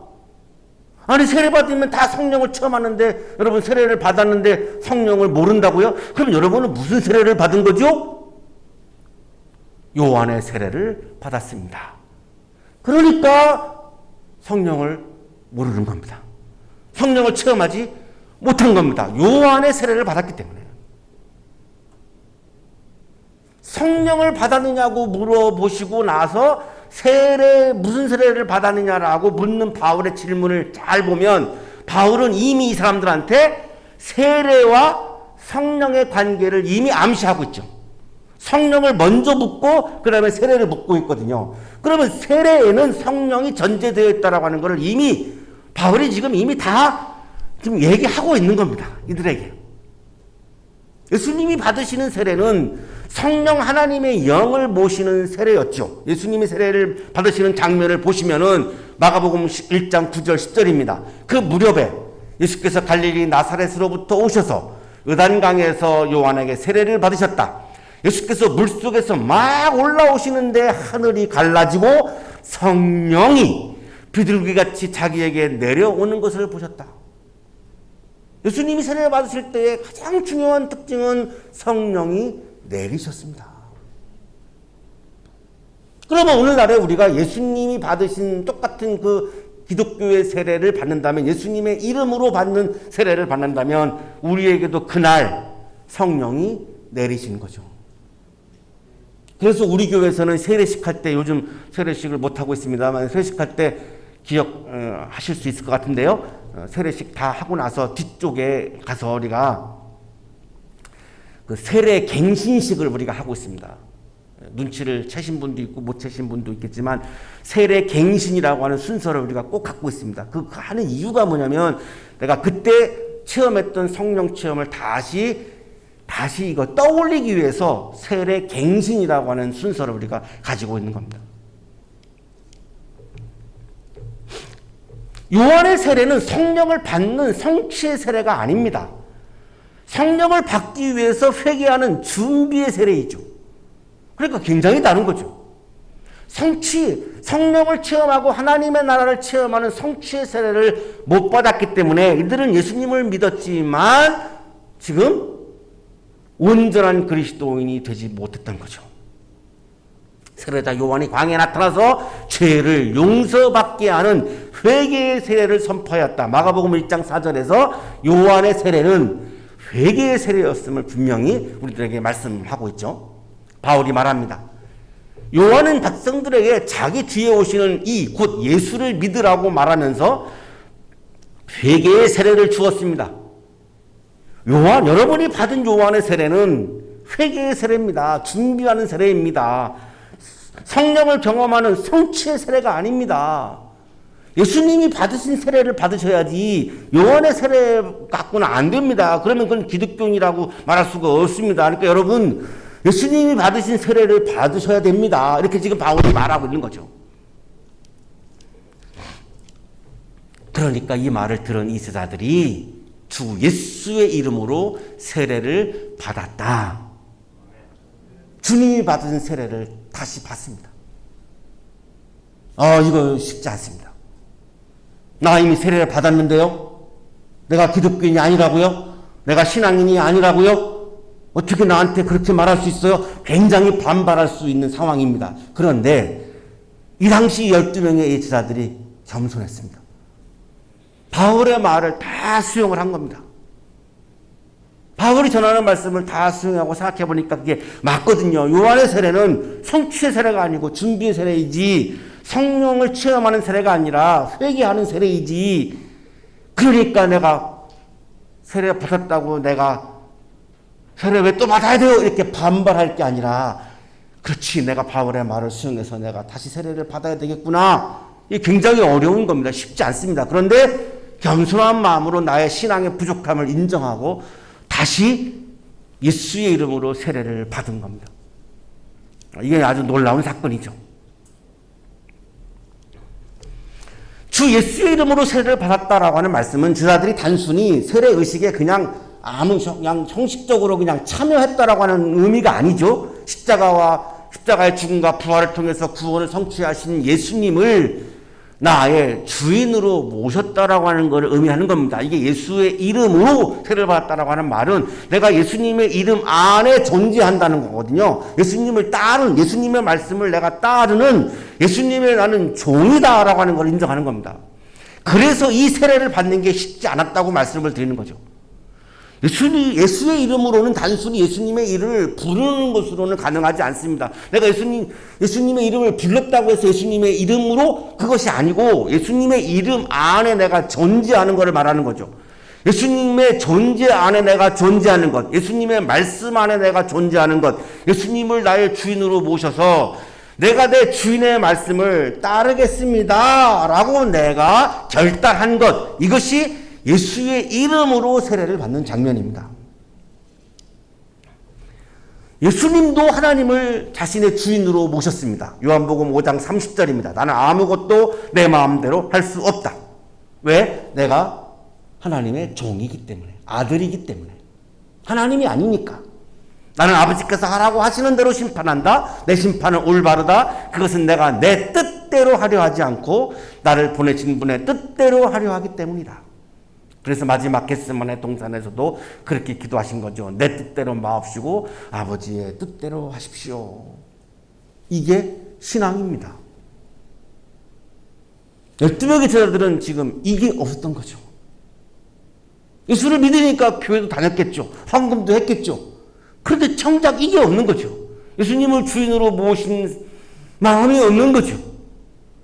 아니 세례 받으면 다 성령을 체험하는데 여러분 세례를 받았는데 성령을 모른다고요? 그럼 여러분은 무슨 세례를 받은 거죠? 요한의 세례를 받았습니다. 그러니까 성령을 모르는 겁니다. 성령을 체험하지 못한 겁니다. 요한의 세례를 받았기 때문에. 성령을 받았느냐고 물어보시고 나서 무슨 세례를 받았느냐라고 묻는 바울의 질문을 잘 보면 바울은 이미 이 사람들한테 세례와 성령의 관계를 이미 암시하고 있죠. 성령을 먼저 묻고 그 다음에 세례를 묻고 있거든요. 그러면 세례에는 성령이 전제되어 있다라고 하는 것을 이미 바울이 지금 이미 다 지금 얘기하고 있는 겁니다. 이들에게. 예수님이 받으시는 세례는 성령 하나님의 영을 모시는 세례였죠. 예수님이 세례를 받으시는 장면을 보시면은 마가복음 1장 9절 10절입니다. 그 무렵에 예수께서 갈릴리 나사렛으로부터 오셔서 요단강에서 요한에게 세례를 받으셨다. 예수께서 물속에서 막 올라오시는데 하늘이 갈라지고 성령이 비둘기같이 자기에게 내려오는 것을 보셨다. 예수님이 세례를 받으실 때의 가장 중요한 특징은 성령이 내리셨습니다. 그러면 오늘날에 우리가 예수님이 받으신 똑같은 그 기독교의 세례를 받는다면, 예수님의 이름으로 받는 세례를 받는다면 우리에게도 그날 성령이 내리신 거죠. 그래서 우리 교회에서는 세례식 할 때, 요즘 세례식을 못하고 있습니다만 세례식 할 때 기억하실 수 있을 것 같은데요. 세례식 다 하고 나서 뒤쪽에 가서 우리가 그 세례 갱신식을 우리가 하고 있습니다. 눈치를 채신 분도 있고 못 채신 분도 있겠지만 세례 갱신이라고 하는 순서를 우리가 꼭 갖고 있습니다. 그 하는 이유가 뭐냐면 내가 그때 체험했던 성령 체험을 다시 이거 떠올리기 위해서 세례 갱신이라고 하는 순서를 우리가 가지고 있는 겁니다. 요한의 세례는 성령을 받는 성취의 세례가 아닙니다. 성령을 받기 위해서 회개하는 준비의 세례이죠. 그러니까 굉장히 다른 거죠. 성령을 체험하고 하나님의 나라를 체험하는 성취의 세례를 못 받았기 때문에 이들은 예수님을 믿었지만 지금 온전한 그리스도인이 되지 못했던 거죠. 세례자 요한이 광야에 나타나서 죄를 용서받게 하는 회개의 세례를 선포하였다. 마가복음 1장 4절에서 요한의 세례는 회개의 세례였음을 분명히 우리들에게 말씀하고 있죠. 바울이 말합니다. 요한은 백성들에게 자기 뒤에 오시는 이 곧 예수를 믿으라고 말하면서 회개의 세례를 주었습니다. 여러분이 받은 요한의 세례는 회개의 세례입니다. 준비하는 세례입니다. 성령을 경험하는 성취의 세례가 아닙니다. 예수님이 받으신 세례를 받으셔야지 요한의 세례 갖고는 안 됩니다. 그러면 그건 기독교인이라고 말할 수가 없습니다. 그러니까 여러분 예수님이 받으신 세례를 받으셔야 됩니다. 이렇게 지금 바울이 말하고 있는 거죠. 그러니까 이 말을 들은 이 제자들이 주 예수의 이름으로 세례를 받았다. 주님이 받은 세례를 다시 받습니다. 이거 쉽지 않습니다. 나 이미 세례를 받았는데요. 내가 기독교인이 아니라고요? 내가 신앙인이 아니라고요? 어떻게 나한테 그렇게 말할 수 있어요? 굉장히 반발할 수 있는 상황입니다. 그런데 이 당시 12명의 제자들이 겸손했습니다. 바울의 말을 다 수용을 한 겁니다. 바울이 전하는 말씀을 다 수용하고 생각해 보니까 그게 맞거든요. 요한의 세례는 성취의 세례가 아니고 준비의 세례이지 성령을 체험하는 세례가 아니라 회개하는 세례이지. 그러니까 내가 세례 받았다고 내가 세례 왜 또 받아야 돼요? 이렇게 반발할 게 아니라 그렇지, 내가 바울의 말을 수용해서 내가 다시 세례를 받아야 되겠구나. 이게 굉장히 어려운 겁니다. 쉽지 않습니다. 그런데 겸손한 마음으로 나의 신앙의 부족함을 인정하고 다시 예수의 이름으로 세례를 받은 겁니다. 이게 아주 놀라운 사건이죠. 주 예수의 이름으로 세례를 받았다라고 하는 말씀은 제자들이 단순히 세례 의식에 그냥 형식적으로 그냥 참여했다라고 하는 의미가 아니죠. 십자가의 죽음과 부활을 통해서 구원을 성취하신 예수님을 나의 주인으로 모셨다라고 하는 것을 의미하는 겁니다. 이게 예수의 이름으로 세례를 받았다라고 하는 말은 내가 예수님의 이름 안에 존재한다는 거거든요. 예수님을 따르는, 예수님의 말씀을 내가 따르는 예수님의 나는 종이다라고 하는 걸 인정하는 겁니다. 그래서 이 세례를 받는 게 쉽지 않았다고 말씀을 드리는 거죠. 예수의 이름으로는 단순히 예수님의 이름을 부르는 것으로는 가능하지 않습니다. 내가 예수님의 이름을 불렀다고 해서 예수님의 이름으로 그것이 아니고 예수님의 이름 안에 내가 존재하는 것을 말하는 거죠. 예수님의 존재 안에 내가 존재하는 것, 예수님의 말씀 안에 내가 존재하는 것, 예수님을 나의 주인으로 모셔서 내가 내 주인의 말씀을 따르겠습니다 라고 내가 결단한 것, 이것이 예수의 이름으로 세례를 받는 장면입니다. 예수님도 하나님을 자신의 주인으로 모셨습니다. 요한복음 5장 30절입니다. 나는 아무것도 내 마음대로 할 수 없다. 왜? 내가 하나님의 종이기 때문에, 아들이기 때문에. 하나님이 아니니까. 나는 아버지께서 하라고 하시는 대로 심판한다. 내 심판은 올바르다. 그것은 내가 내 뜻대로 하려 하지 않고 나를 보내신 분의 뜻대로 하려 하기 때문이다. 그래서 마지막 겟세마네 동산에서도 그렇게 기도하신 거죠. 내 뜻대로 마옵시고 아버지의 뜻대로 하십시오. 이게 신앙입니다. 12명의 제자들은 지금 이게 없었던 거죠. 예수를 믿으니까 교회도 다녔겠죠. 헌금도 했겠죠. 그런데 정작 이게 없는 거죠. 예수님을 주인으로 모신 마음이 없는 거죠.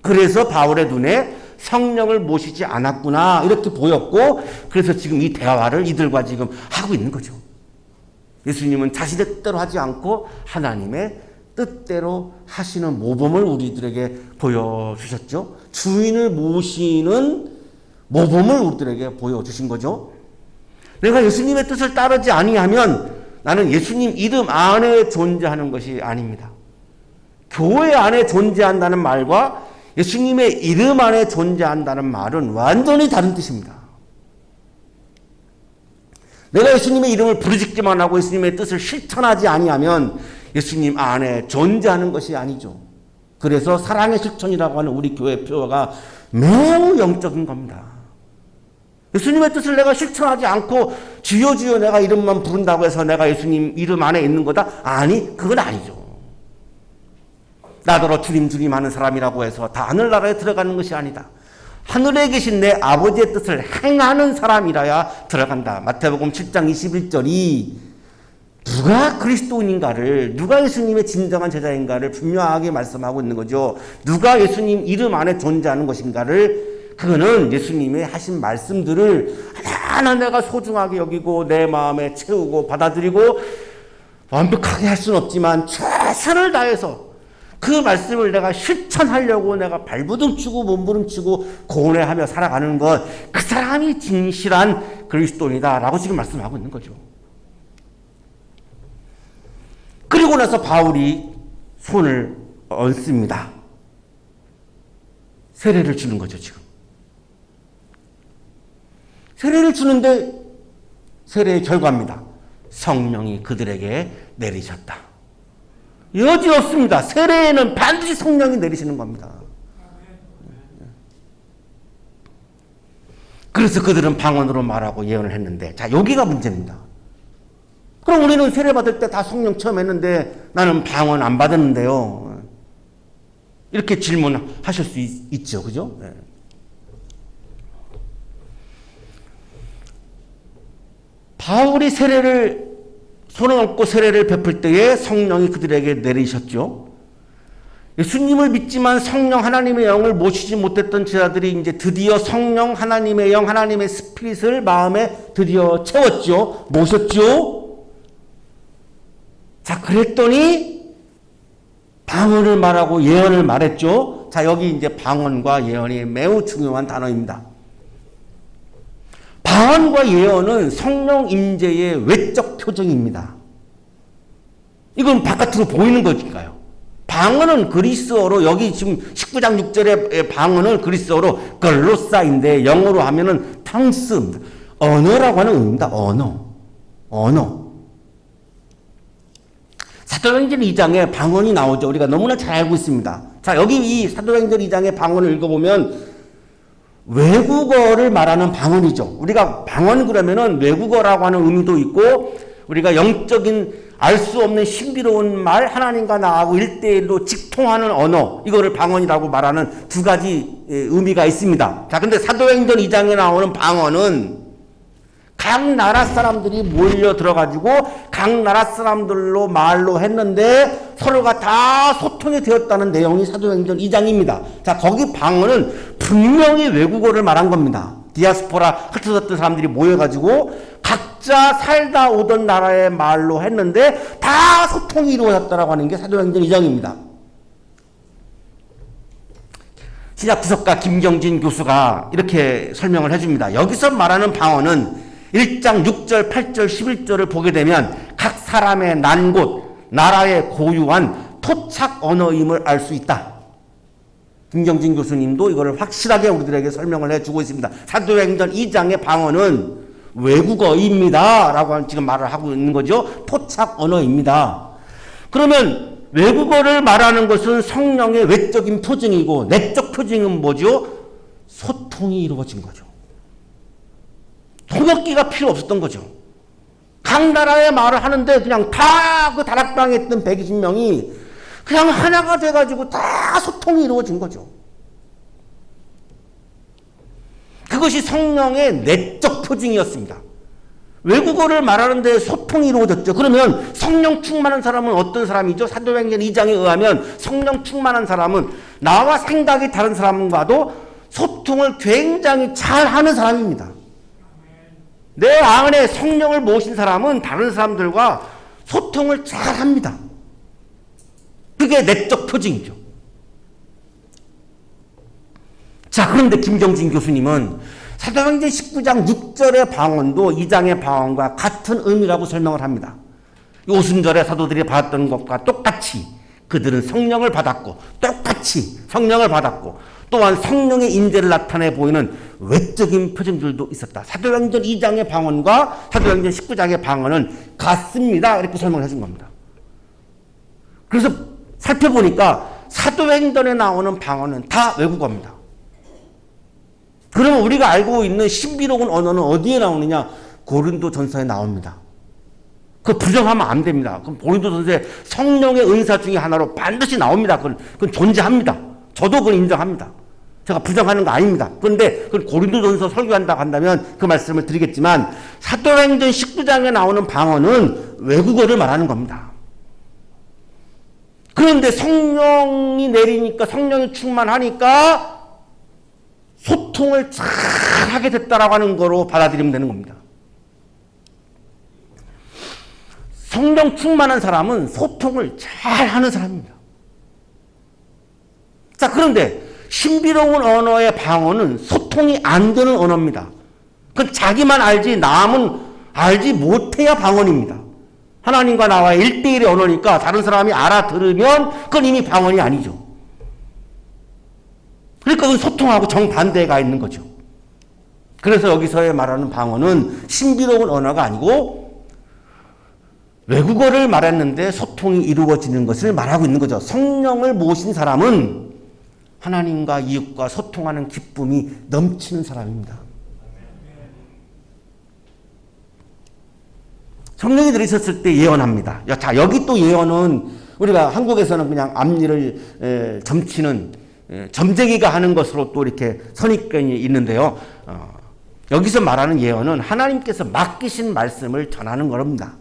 그래서 바울의 눈에 성령을 모시지 않았구나 이렇게 보였고, 그래서 지금 이 대화를 이들과 지금 하고 있는 거죠. 예수님은 자신의 뜻대로 하지 않고 하나님의 뜻대로 하시는 모범을 우리들에게 보여주셨죠. 주인을 모시는 모범을 우리들에게 보여주신 거죠. 내가 예수님의 뜻을 따르지 아니하면 나는 예수님 이름 안에 존재하는 것이 아닙니다. 교회 안에 존재한다는 말과 예수님의 이름 안에 존재한다는 말은 완전히 다른 뜻입니다. 내가 예수님의 이름을 부르짖기만 하고 예수님의 뜻을 실천하지 아니하면 예수님 안에 존재하는 것이 아니죠. 그래서 사랑의 실천이라고 하는 우리 교회 표어가 매우 영적인 겁니다. 예수님의 뜻을 내가 실천하지 않고 주여 주여 내가 이름만 부른다고 해서 내가 예수님 이름 안에 있는 거다? 아니, 그건 아니죠. 나더러 주님 주님 하는 사람이라고 해서 다 하늘나라에 들어가는 것이 아니다. 하늘에 계신 내 아버지의 뜻을 행하는 사람이라야 들어간다. 마태복음 7장 21절이 누가 그리스도인인가를, 누가 예수님의 진정한 제자인가를 분명하게 말씀하고 있는 거죠. 누가 예수님 이름 안에 존재하는 것인가를, 그거는 예수님의 하신 말씀들을 하나하나 내가 소중하게 여기고 내 마음에 채우고 받아들이고 완벽하게 할 수는 없지만 최선을 다해서 그 말씀을 내가 실천하려고 내가 발부둥치고 몸부림치고 고뇌하며 살아가는 것, 그 사람이 진실한 그리스도인이다라고 지금 말씀하고 있는 거죠. 그리고 나서 바울이 손을 얹습니다. 세례를 주는 거죠, 지금. 세례를 주는데 세례의 결과입니다. 성령이 그들에게 내리셨다. 여지없습니다. 세례에는 반드시 성령이 내리시는 겁니다. 그래서 그들은 방언으로 말하고 예언을 했는데, 자, 여기가 문제입니다. 그럼 우리는 세례 받을 때 다 성령 처음 했는데 나는 방언 안 받았는데요. 이렇게 질문하실 수 있죠. 그죠? 네. 바울이 손을 얹고 세례를 베풀 때에 성령이 그들에게 내리셨죠. 예수님을 믿지만 성령 하나님의 영을 모시지 못했던 제자들이 이제 드디어 성령 하나님의 영, 하나님의 스피릿을 마음에 드디어 채웠죠. 모셨죠. 자, 그랬더니 방언을 말하고 예언을 말했죠. 자, 여기 이제 방언과 예언이 매우 중요한 단어입니다. 방언과 예언은 성령 임재의 외적 표정입니다. 이건 바깥으로 보이는 거니까요. 방언은 그리스어로, 여기 지금 19장 6절의 방언은 그리스어로 글로사인데 영어로 하면은 텅스입니다. 언어라고 하는 의미입니다. 언어. 사도행전 2장에 방언이 나오죠. 우리가 너무나 잘 알고 있습니다. 자, 여기 이 사도행전 2장의 방언을 읽어보면 외국어를 말하는 방언이죠. 우리가 방언 그러면은 외국어라고 하는 의미도 있고 우리가 영적인 알 수 없는 신비로운 말, 하나님과 나하고 1대1로 직통하는 언어, 이거를 방언이라고 말하는 두 가지 의미가 있습니다. 자, 근데 사도행전 2장에 나오는 방언은 각 나라 사람들이 몰려 들어가지고 각 나라 사람들로 말로 했는데 서로가 다 소통이 되었다는 내용이 사도행전 2장입니다. 자, 거기 방언은 분명히 외국어를 말한 겁니다. 디아스포라 흩어졌던 사람들이 모여가지고 각자 살다 오던 나라의 말로 했는데 다 소통이 이루어졌다라고 하는 게 사도행전 2장입니다. 신약구석가 김경진 교수가 이렇게 설명을 해줍니다. 여기서 말하는 방언은 1장 6절, 8절, 11절을 보게 되면 각 사람의 난 곳, 나라의 고유한 토착 언어임을 알 수 있다. 김경진 교수님도 이거를 확실하게 우리들에게 설명을 해주고 있습니다. 사도행전 2장의 방언은 외국어입니다. 라고 지금 말을 하고 있는 거죠. 토착 언어입니다. 그러면 외국어를 말하는 것은 성령의 외적인 표징이고 내적 표징은 뭐죠? 소통이 이루어진 거죠. 통역기가 필요 없었던 거죠. 각 나라의 말을 하는데 그냥 다 그 다락방에 있던 120명이 그냥 하나가 돼가지고 다 소통이 이루어진 거죠. 그것이 성령의 내적 표징이었습니다. 외국어를 말하는데 소통이 이루어졌죠. 그러면 성령 충만한 사람은 어떤 사람이죠? 사도행전 2장에 의하면 성령 충만한 사람은 나와 생각이 다른 사람과도 소통을 굉장히 잘하는 사람입니다. 내 안에 성령을 모신 사람은 다른 사람들과 소통을 잘합니다. 그게 내적 표징이죠. 자, 그런데 김경진 교수님은 사도행전 19장 6절의 방언도 2장의 방언과 같은 의미라고 설명을 합니다. 오순절에 사도들이 받았던 것과 똑같이 그들은 성령을 받았고 똑같이 성령을 받았고 또한 성령의 임재를 나타내 보이는 외적인 표징들도 있었다. 사도행전 2장의 방언과 사도행전 19장의 방언은 같습니다. 이렇게 설명을 해준 겁니다. 그래서 살펴보니까 사도행전에 나오는 방언은 다 외국어입니다. 그러면 우리가 알고 있는 신비로운 언어는 어디에 나오느냐? 고린도전서에 나옵니다. 그거 부정하면 안 됩니다. 그럼 고린도전서에 성령의 은사 중에 하나로 반드시 나옵니다. 그건 존재합니다. 저도 그걸 인정합니다. 제가 부정하는 거 아닙니다. 그런데 그걸 고린도전서 설교한다고 한다면 그 말씀을 드리겠지만 사도행전 19장에 나오는 방언은 외국어를 말하는 겁니다. 그런데 성령이 내리니까 성령이 충만하니까 소통을 잘 하게 됐다라고 하는 거로 받아들이면 되는 겁니다. 성령 충만한 사람은 소통을 잘 하는 사람입니다. 자, 그런데 신비로운 언어의 방언은 소통이 안 되는 언어입니다. 그건 자기만 알지 남은 알지 못해야 방언입니다. 하나님과 나와의 1대1의 언어니까 다른 사람이 알아들으면 그건 이미 방언이 아니죠. 그러니까 그건 소통하고 정반대가 있는 거죠. 그래서 여기서의 말하는 방언은 신비로운 언어가 아니고 외국어를 말했는데 소통이 이루어지는 것을 말하고 있는 거죠. 성령을 모신 사람은 하나님과 이웃과 소통하는 기쁨이 넘치는 사람입니다. 성령이 들이셨을 때 예언합니다. 자, 여기 또 예언은 우리가 한국에서는 그냥 앞니를 점치는 점쟁이가 하는 것으로 또 이렇게 선입견이 있는데요. 여기서 말하는 예언은 하나님께서 맡기신 말씀을 전하는 겁니다.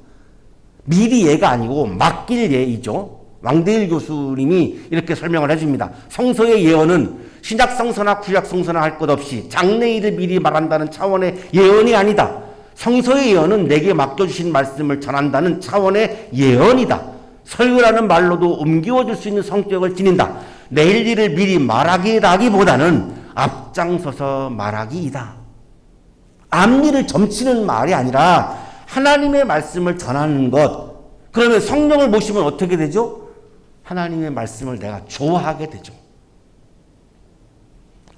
미리 예가 아니고 맡길 예이죠. 왕대일 교수님이 이렇게 설명을 해줍니다. 성서의 예언은 신약 성서나 구약 성서나 할 것 없이 장래일을 미리 말한다는 차원의 예언이 아니다. 성서의 예언은 내게 맡겨주신 말씀을 전한다는 차원의 예언이다. 설교라는 말로도 옮겨줄 수 있는 성격을 지닌다. 내일 일을 미리 말하기라기보다는 앞장서서 말하기이다. 앞니를 점치는 말이 아니라 하나님의 말씀을 전하는 것. 그러면 성령을 모시면 어떻게 되죠? 하나님의 말씀을 내가 좋아하게 되죠.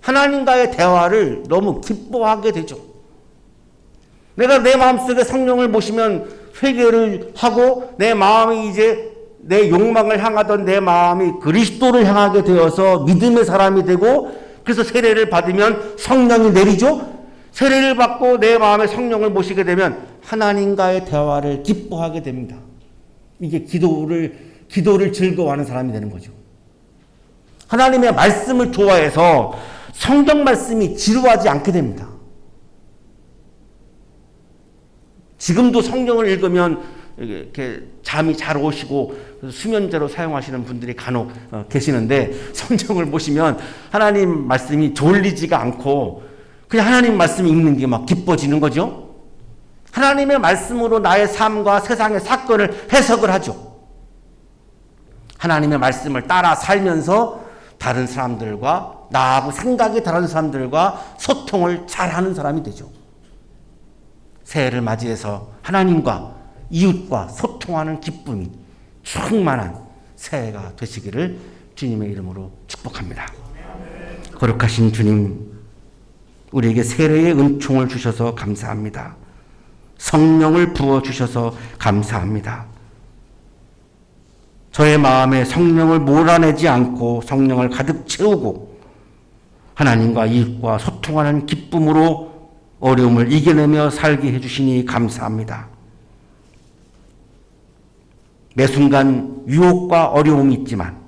하나님과의 대화를 너무 기뻐하게 되죠. 내가 내 마음속에 성령을 모시면 회개를 하고 내 마음이 이제 내 욕망을 향하던 내 마음이 그리스도를 향하게 되어서 믿음의 사람이 되고, 그래서 세례를 받으면 성령이 내리죠. 세례를 받고 내 마음에 성령을 모시게 되면 하나님과의 대화를 기뻐하게 됩니다. 이게 기도를 즐거워하는 사람이 되는 거죠. 하나님의 말씀을 좋아해서 성경 말씀이 지루하지 않게 됩니다. 지금도 성경을 읽으면 이렇게 잠이 잘 오시고 수면제로 사용하시는 분들이 간혹 계시는데, 성경을 보시면 하나님 말씀이 졸리지가 않고 그냥 하나님 말씀 읽는 게 막 기뻐지는 거죠. 하나님의 말씀으로 나의 삶과 세상의 사건을 해석을 하죠. 하나님의 말씀을 따라 살면서 다른 사람들과, 나하고 생각이 다른 사람들과 소통을 잘하는 사람이 되죠. 새해를 맞이해서 하나님과 이웃과 소통하는 기쁨이 충만한 새해가 되시기를 주님의 이름으로 축복합니다. 거룩하신 주님, 우리에게 세례의 은총을 주셔서 감사합니다. 성령을 부어주셔서 감사합니다. 저의 마음에 성령을 몰아내지 않고 성령을 가득 채우고 하나님과 이웃과 소통하는 기쁨으로 어려움을 이겨내며 살게 해주시니 감사합니다. 매 순간 유혹과 어려움이 있지만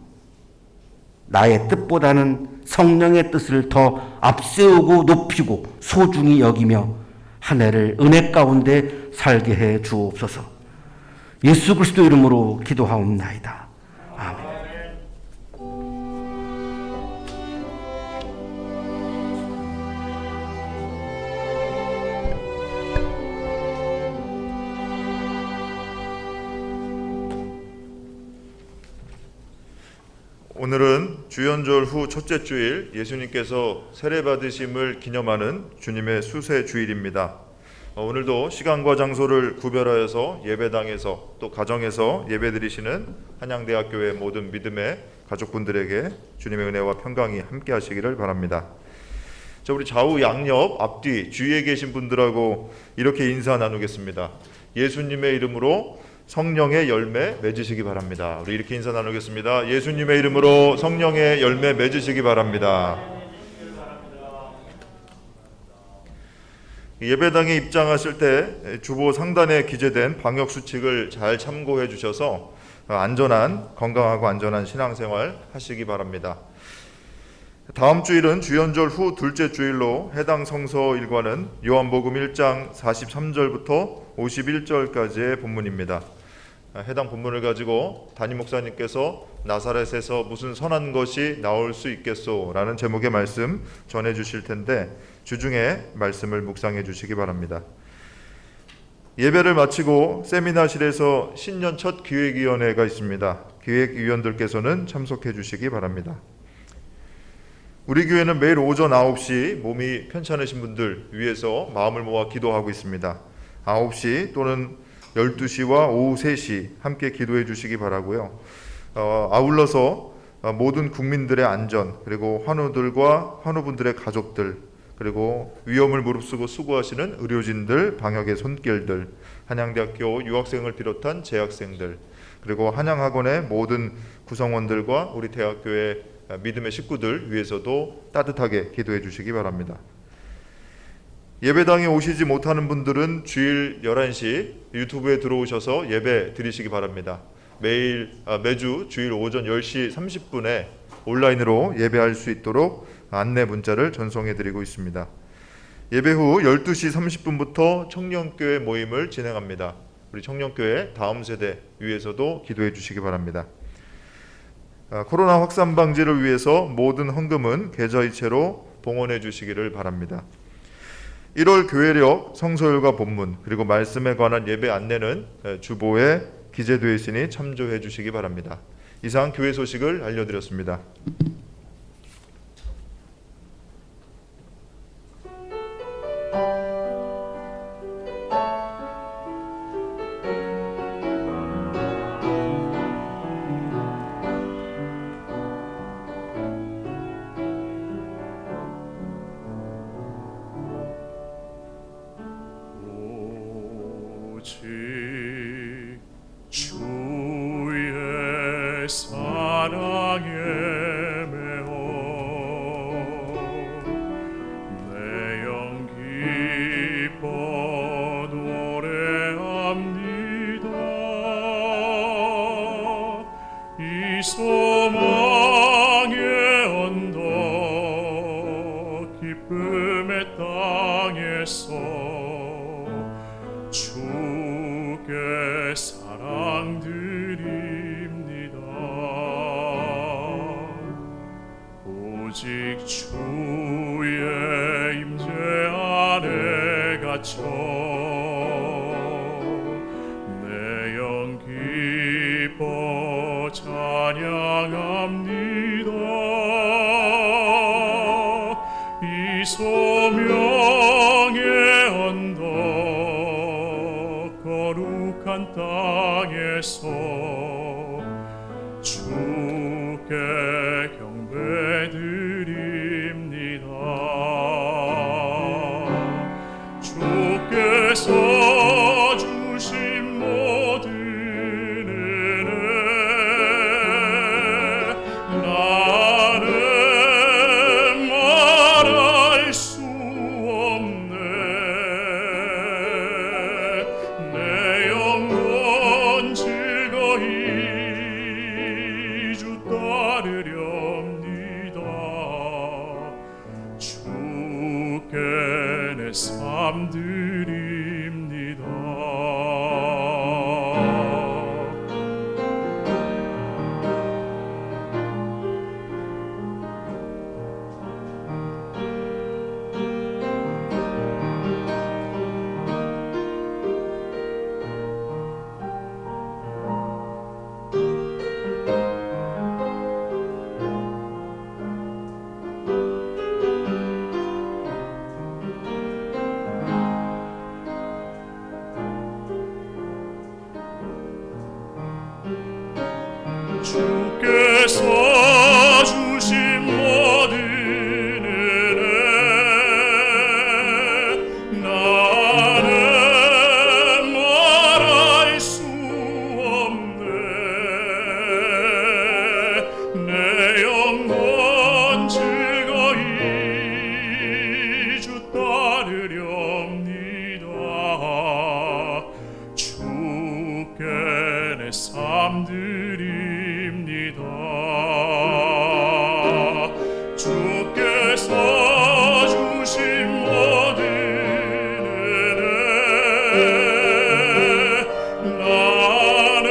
나의 뜻보다는 성령의 뜻을 더 앞세우고 높이고 소중히 여기며 한 해를 은혜 가운데 살게 해 주옵소서. 예수 그리스도 이름으로 기도하옵나이다. 아멘. 오늘은 주연절 후 첫째 주일, 예수님께서 세례 받으심을 기념하는 주님의 수세 주일입니다. 오늘도 시간과 장소를 구별하여서 예배당에서 또 가정에서 예배드리시는 한양대학교의 모든 믿음의 가족분들에게 주님의 은혜와 평강이 함께 하시기를 바랍니다. 자, 우리 좌우 양옆 앞뒤 주위에 계신 분들하고 이렇게 인사 나누겠습니다. 예수님의 이름으로 성령의 열매 맺으시기 바랍니다. 우리 이렇게 인사 나누겠습니다. 예수님의 이름으로 성령의 열매 맺으시기 바랍니다. 예배당에 입장하실 때 주보 상단에 기재된 방역 수칙을 잘 참고해 주셔서 건강하고 안전한 신앙생활 하시기 바랍니다. 다음 주일은 주연절 후 둘째 주일로 해당 성서 일과는 요한복음 1장 43절부터 51절까지의 본문입니다. 해당 본문을 가지고 담임 목사님께서 나사렛에서 무슨 선한 것이 나올 수 있겠소? 라는 제목의 말씀 전해 주실 텐데 주중에 말씀을 묵상해 주시기 바랍니다. 예배를 마치고 세미나실에서 신년 첫 기획위원회가 있습니다. 기획위원들께서는 참석해 주시기 바랍니다. 우리 교회는 매일 오전 9시 몸이 편찮으신 분들 위해서 마음을 모아 기도하고 있습니다. 9시 또는 12시와 오후 3시 함께 기도해 주시기 바라고요. 아울러서 모든 국민들의 안전, 그리고 환우들과 환우분들의 가족들, 그리고 위험을 무릅쓰고 수고하시는 의료진들, 방역의 손길들, 한양대학교 유학생을 비롯한 재학생들, 그리고 한양학원의 모든 구성원들과 우리 대학교의 믿음의 식구들 위해서도 따뜻하게 기도해 주시기 바랍니다. 예배당에 오시지 못하는 분들은 주일 11시 유튜브에 들어오셔서 예배 드리시기 바랍니다. 매주 주일 오전 10시 30분에 온라인으로 예배할 수 있도록 안내 문자를 전송해 드리고 있습니다. 예배 후 12시 30분부터 청년교회 모임을 진행합니다. 우리 청년교회 다음 세대 위해서도 기도해 주시기 바랍니다. 코로나 확산 방지를 위해서 모든 헌금은 계좌이체로 봉헌해 주시기를 바랍니다. 1월 교회력, 성서율과 본문, 그리고 말씀에 관한 예배 안내는 주보에 기재되어 있으니 참조해 주시기 바랍니다. 이상 교회 소식을 알려드렸습니다. 오직 주의 오직 주의 임재 안에 갇혀 내 영 기뻐 찬양합니다. 이 소명의 언덕 거룩한 땅에서 주께 경배드립니다. 주께서 주신 모든 은혜 나는 말할 수 없네. 내 영혼 즐거이 주 따르렵니다. 주께 내 삶 드립니다. 주께서 주신 모든 은혜 나는 말할 수 없네. 내 영혼 즐거이 주 따르렵니다. 주께 내 삶 드립니다. 주께서 주신 모든 은혜 나는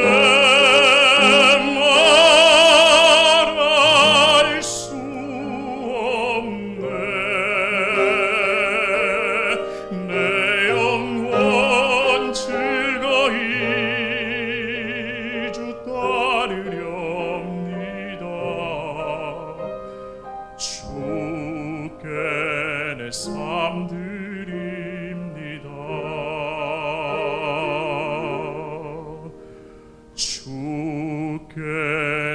말할 수 없네. 내 영혼 즐거이 주 따르렵니다. 주께 내 삶 드립니다. 주께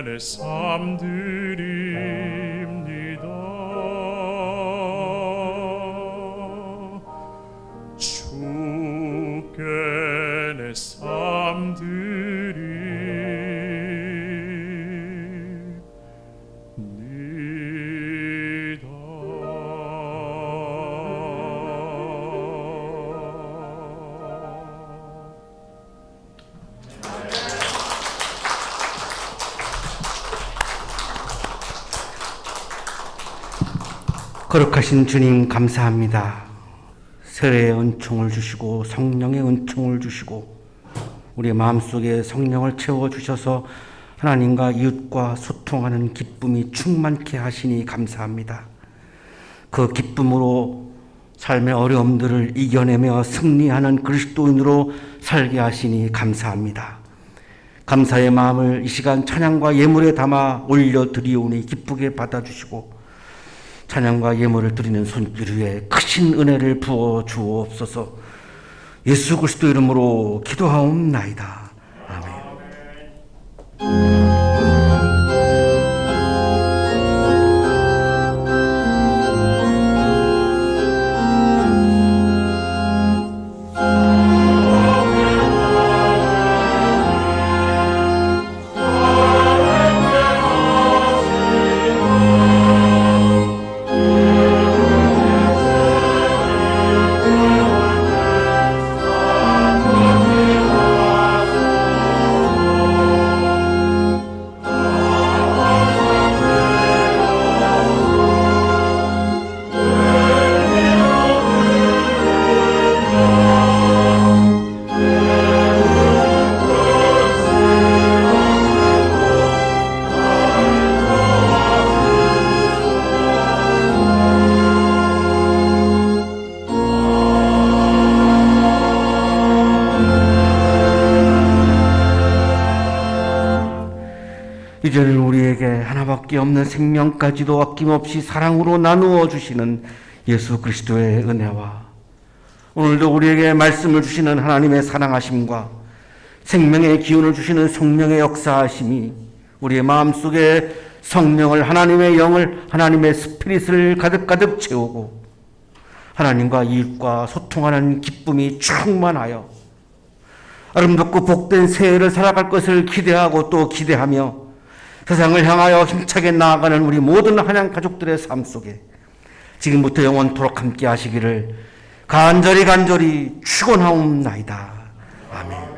내 삶 드립니다. 주께 내 삶 거룩하신 주님 감사합니다. 세례의 은총을 주시고 성령의 은총을 주시고 우리 마음속에 성령을 채워주셔서 하나님과 이웃과 소통하는 기쁨이 충만케 하시니 감사합니다. 그 기쁨으로 삶의 어려움들을 이겨내며 승리하는 그리스도인으로 살게 하시니 감사합니다. 감사의 마음을 이 시간 찬양과 예물에 담아 올려드리오니 기쁘게 받아주시고 찬양과 예물을 드리는 손길 위에 크신 은혜를 부어 주옵소서. 예수 그리스도 이름으로 기도하옵나이다. 아멘. 이제는 우리에게 하나밖에 없는 생명까지도 아낌없이 사랑으로 나누어 주시는 예수 그리스도의 은혜와 오늘도 우리에게 말씀을 주시는 하나님의 사랑하심과 생명의 기운을 주시는 성령의 역사하심이 우리의 마음속에 성령을, 하나님의 영을, 하나님의 스피릿을 가득가득 채우고 하나님과 이웃과 소통하는 기쁨이 충만하여 아름답고 복된 새해를 살아갈 것을 기대하고 또 기대하며 세상을 향하여 힘차게 나아가는 우리 모든 한양 가족들의 삶 속에 지금부터 영원토록 함께 하시기를 간절히 축원하옵나이다. 아멘.